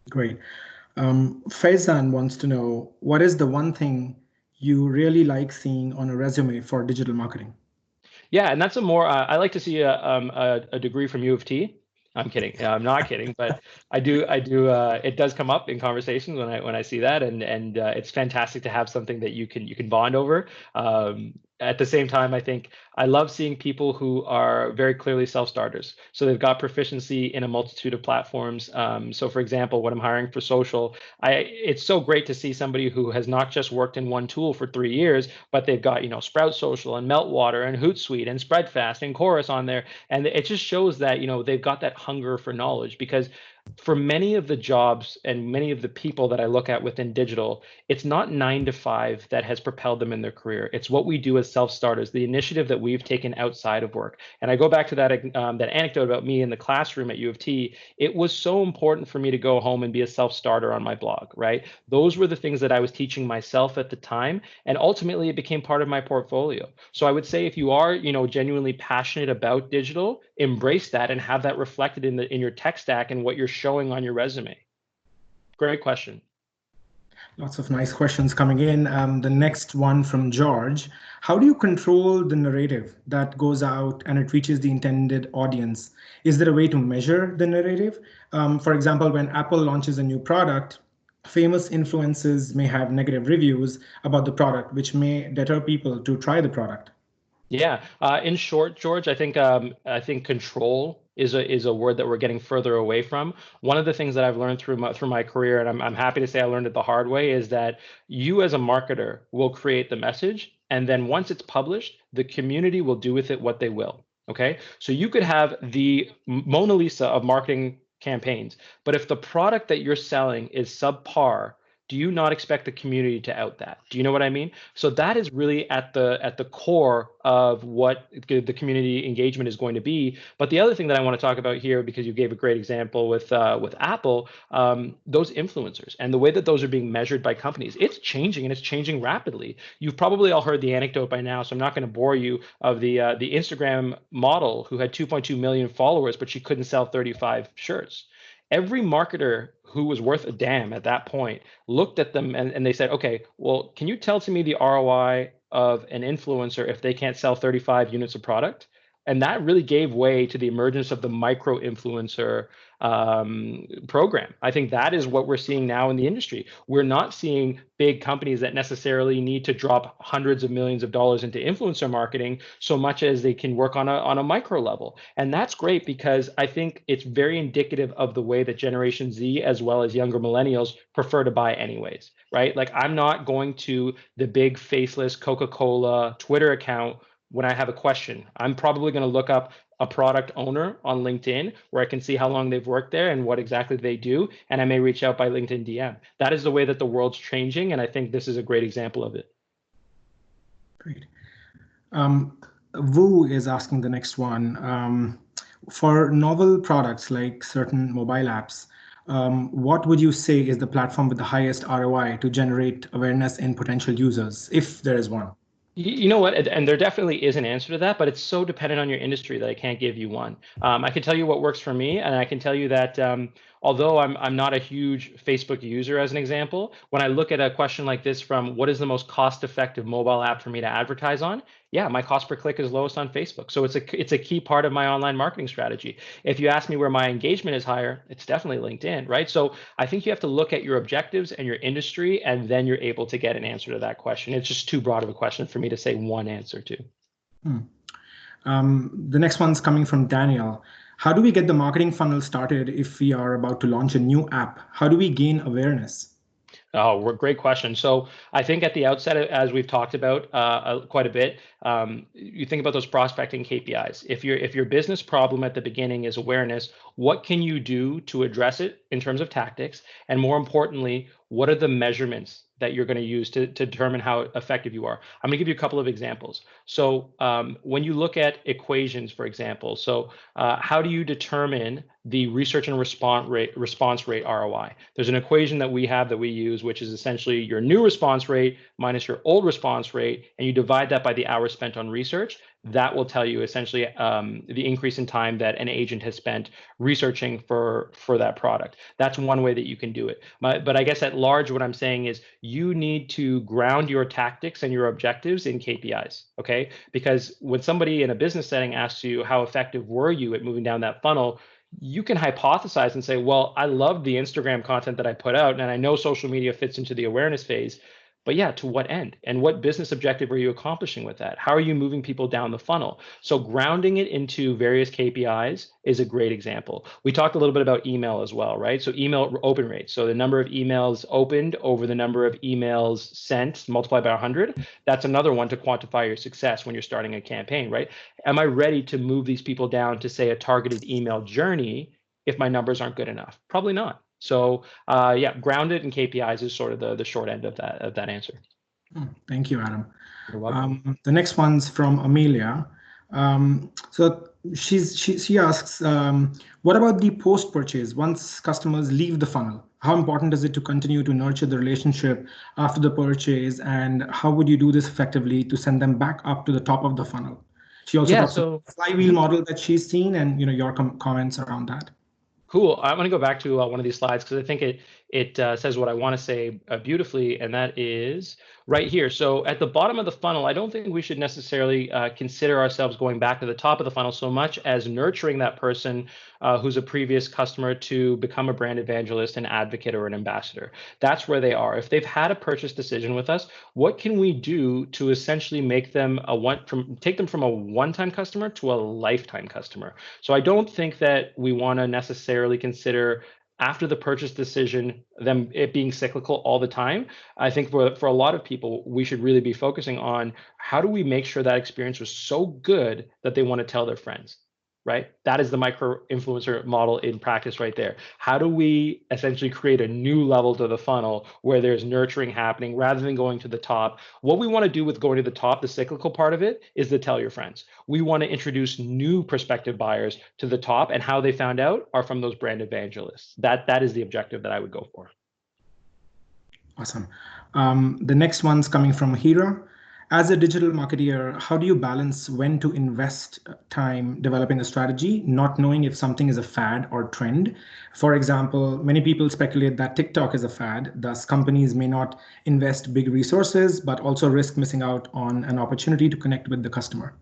Great. Faizan wants to know, what is the one thing you really like seeing on a resume for digital marketing? Yeah, and that's a more, I like to see a degree from U of T. I'm kidding. I'm not kidding, but I do. It does come up in conversations when I see that, and it's fantastic to have something that you can bond over. At the same time, I think I love seeing people who are very clearly self-starters. So they've got proficiency in a multitude of platforms. So for example, when I'm hiring for social, it's so great to see somebody who has not just worked in one tool for 3 years, but they've got Sprout Social and Meltwater and Hootsuite and Spreadfast and Chorus on there, and it just shows that they've got that hunger for knowledge. Because for many of the jobs and many of the people that I look at within digital, it's not 9 to 5 that has propelled them in their career. It's what we do as self-starters, the initiative that we've taken outside of work. And I go back to that anecdote about me in the classroom at U of T. It was so important for me to go home and be a self-starter on my blog, right? Those were the things that I was teaching myself at the time, and ultimately it became part of my portfolio. So I would say if you are, genuinely passionate about digital, embrace that and have that reflected in your tech stack and what you're showing on your resume. Great question. Lots of nice questions coming in. The next one from George. How do you control the narrative that goes out and it reaches the intended audience? Is there a way to measure the narrative? For example, when Apple launches a new product, famous influences may have negative reviews about the product, which may deter people to try the product. Yeah. In short, George, I think control is a word that we're getting further away from. One of the things that I've learned through my career, and I'm happy to say I learned it the hard way, is that you as a marketer will create the message, and then once it's published, the community will do with it what they will. Okay. So you could have the Mona Lisa of marketing campaigns, but if the product that you're selling is subpar, do you not expect the community to out that? Do you know what I mean? So that is really at the core of what the community engagement is going to be. But the other thing that I want to talk about here, because you gave a great example with Apple, those influencers and the way that those are being measured by companies, it's changing, and it's changing rapidly. You've probably all heard the anecdote by now, so I'm not going to bore you, of the Instagram model who had 2.2 million followers, but she couldn't sell 35 shirts. Every marketer who was worth a damn at that point looked at them and they said, okay, well, can you tell to me the ROI of an influencer if they can't sell 35 units of product? And that really gave way to the emergence of the micro-influencer program. I think that is what we're seeing now in the industry. We're not seeing big companies that necessarily need to drop hundreds of millions of dollars into influencer marketing so much as they can work on a micro level. And that's great because I think it's very indicative of the way that Generation Z as well as younger millennials prefer to buy anyways, right? Like I'm not going to the big faceless Coca-Cola Twitter account when I have a question. I'm probably going to look up a product owner on LinkedIn where I can see how long they've worked there and what exactly they do. And I may reach out by LinkedIn DM. That is the way that the world's changing. And I think this is a great example of it. Great. Wu is asking the next one. For novel products like certain mobile apps, what would you say is the platform with the highest ROI to generate awareness in potential users, if there is one? You know what, and there definitely is an answer to that, but it's so dependent on your industry that I can't give you one. I can tell you what works for me, and I can tell you that although I'm not a huge Facebook user, as an example, when I look at a question like this from what is the most cost-effective mobile app for me to advertise on, yeah, my cost per click is lowest on Facebook. So it's a key part of my online marketing strategy. If you ask me where my engagement is higher, it's definitely LinkedIn, right? So I think you have to look at your objectives and your industry, and then you're able to get an answer to that question. It's just too broad of a question for me to say one answer to. The next one's coming from Daniel. How do we get the marketing funnel started if we are about to launch a new app? How do we gain awareness? Oh, great question. So I think at the outset, as we've talked about quite a bit, you think about those prospecting KPIs. If your business problem at the beginning is awareness, what can you do to address it in terms of tactics? And more importantly, what are the measurements that you're going to use to determine how effective you are? I'm going to give you a couple of examples. So when you look at equations, for example, so how do you determine the research and response rate ROI? There's an equation that we have that we use, which is essentially your new response rate minus your old response rate, and you divide that by the hours spent on research. That will tell you essentially the increase in time that an agent has spent researching for that product. That's one way that you can do it. But I guess at large, what I'm saying is you need to ground your tactics and your objectives in KPIs, okay? Because when somebody in a business setting asks you how effective were you at moving down that funnel, you can hypothesize and say, well, I love the Instagram content that I put out, and I know social media fits into the awareness phase. But yeah, to what end? And what business objective are you accomplishing with that? How are you moving people down the funnel? So grounding it into various KPIs is a great example. We talked a little bit about email as well, right? So email open rate. So the number of emails opened over the number of emails sent multiplied by 100. That's another one to quantify your success when you're starting a campaign, right? Am I ready to move these people down to, say, a targeted email journey if my numbers aren't good enough? Probably not. So yeah, grounded in KPIs is sort of the short end of that answer. Thank you, Adam. You're welcome. The next one's from Amelia. So she asks, what about the post-purchase? Once customers leave the funnel, how important is it to continue to nurture the relationship after the purchase? And how would you do this effectively to send them back up to the top of the funnel? She also talks about the flywheel model that she's seen and your comments around that. Cool. I'm going to go back to one of these slides because I think it says what I want to say beautifully, and that is right here. So at the bottom of the funnel, I don't think we should necessarily consider ourselves going back to the top of the funnel so much as nurturing that person who's a previous customer to become a brand evangelist, an advocate, or an ambassador. That's where they are. If they've had a purchase decision with us, what can we do to essentially make them take them from a one-time customer to a lifetime customer? So I don't think that we want to necessarily consider after the purchase decision, it being cyclical all the time. I think for a lot of people, we should really be focusing on how do we make sure that experience was so good that they want to tell their friends, right? That is the micro-influencer model in practice right there. How do we essentially create a new level to the funnel where there's nurturing happening rather than going to the top? What we want to do with going to the top, the cyclical part of it, is to tell your friends. We want to introduce new prospective buyers to the top, and how they found out are from those brand evangelists. That is the objective that I would go for. Awesome. The next one's coming from Hira. As a digital marketeer, how do you balance when to invest time developing a strategy, not knowing if something is a fad or trend? For example, many people speculate that TikTok is a fad, thus companies may not invest big resources, but also risk missing out on an opportunity to connect with the customer.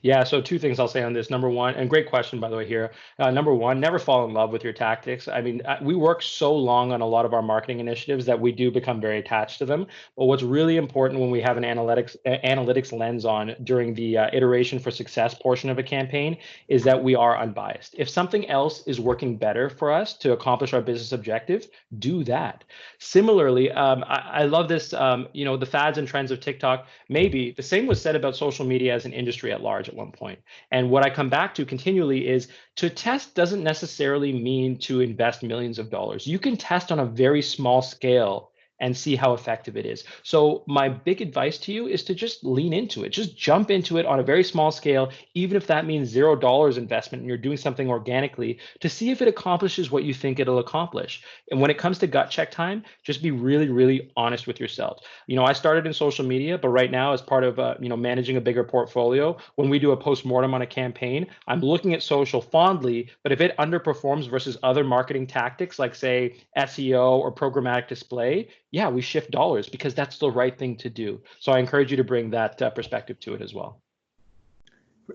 Yeah, so two things I'll say on this. Number one, and great question, by the way, here. Number one, never fall in love with your tactics. I mean, we work so long on a lot of our marketing initiatives that we do become very attached to them. But what's really important when we have an analytics lens on during the iteration for success portion of a campaign is that we are unbiased. If something else is working better for us to accomplish our business objective, do that. Similarly, I love this, the fads and trends of TikTok. Maybe the same was said about social media as an industry at large at one point. And what I come back to continually is to test doesn't necessarily mean to invest millions of dollars. You can test on a very small scale and see how effective it is. So my big advice to you is to just lean into it. Just jump into it on a very small scale, even if that means $0 investment and you're doing something organically, to see if it accomplishes what you think it'll accomplish. And when it comes to gut check time, just be really, really honest with yourself. I started in social media, but right now, as part of managing a bigger portfolio, when we do a postmortem on a campaign, I'm looking at social fondly, but if it underperforms versus other marketing tactics, like say SEO or programmatic display, yeah, we shift dollars because that's the right thing to do. So I encourage you to bring that perspective to it as well.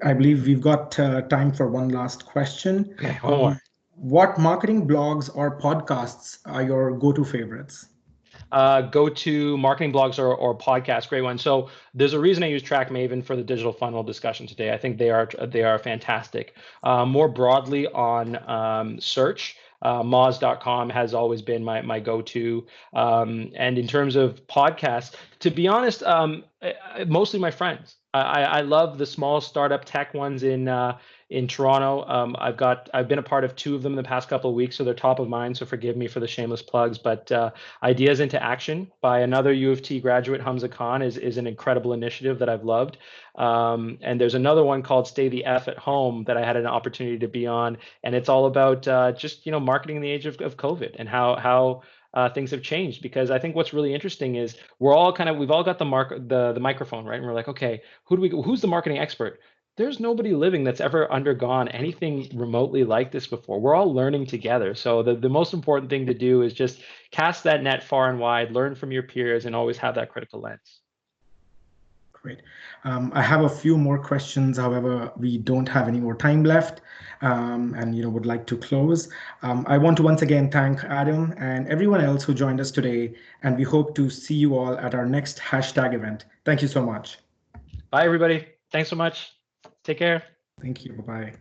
I believe we've got time for one last question. Okay, one more. What marketing blogs or podcasts are your go-to favorites? Go to marketing blogs or podcasts, great one. So there's a reason I use TrackMaven for the digital funnel discussion today. I think they are fantastic. More broadly on search, Moz.com has always been my go-to. And in terms of podcasts, to be honest, mostly my friends. I love the small startup tech ones in Toronto. I've been a part of two of them in the past couple of weeks, so they're top of mind. So forgive me for the shameless plugs, but Ideas into Action by another U of T graduate, Hamza Khan, is an incredible initiative that I've loved. And there's another one called Stay the F at Home that I had an opportunity to be on, and it's all about just marketing in the age of COVID and how things have changed. Because I think what's really interesting is we've all got the microphone, right? And we're like, okay, who's the marketing expert? There's nobody living that's ever undergone anything remotely like this before. We're all learning together. So the most important thing to do is just cast that net far and wide, learn from your peers, and always have that critical lens. Great. I have a few more questions. However, we don't have any more time left, and would like to close. I want to once again thank Adam and everyone else who joined us today, and we hope to see you all at our next hashtag event. Thank you so much. Bye, everybody. Thanks so much. Take care. Thank you. Bye-bye.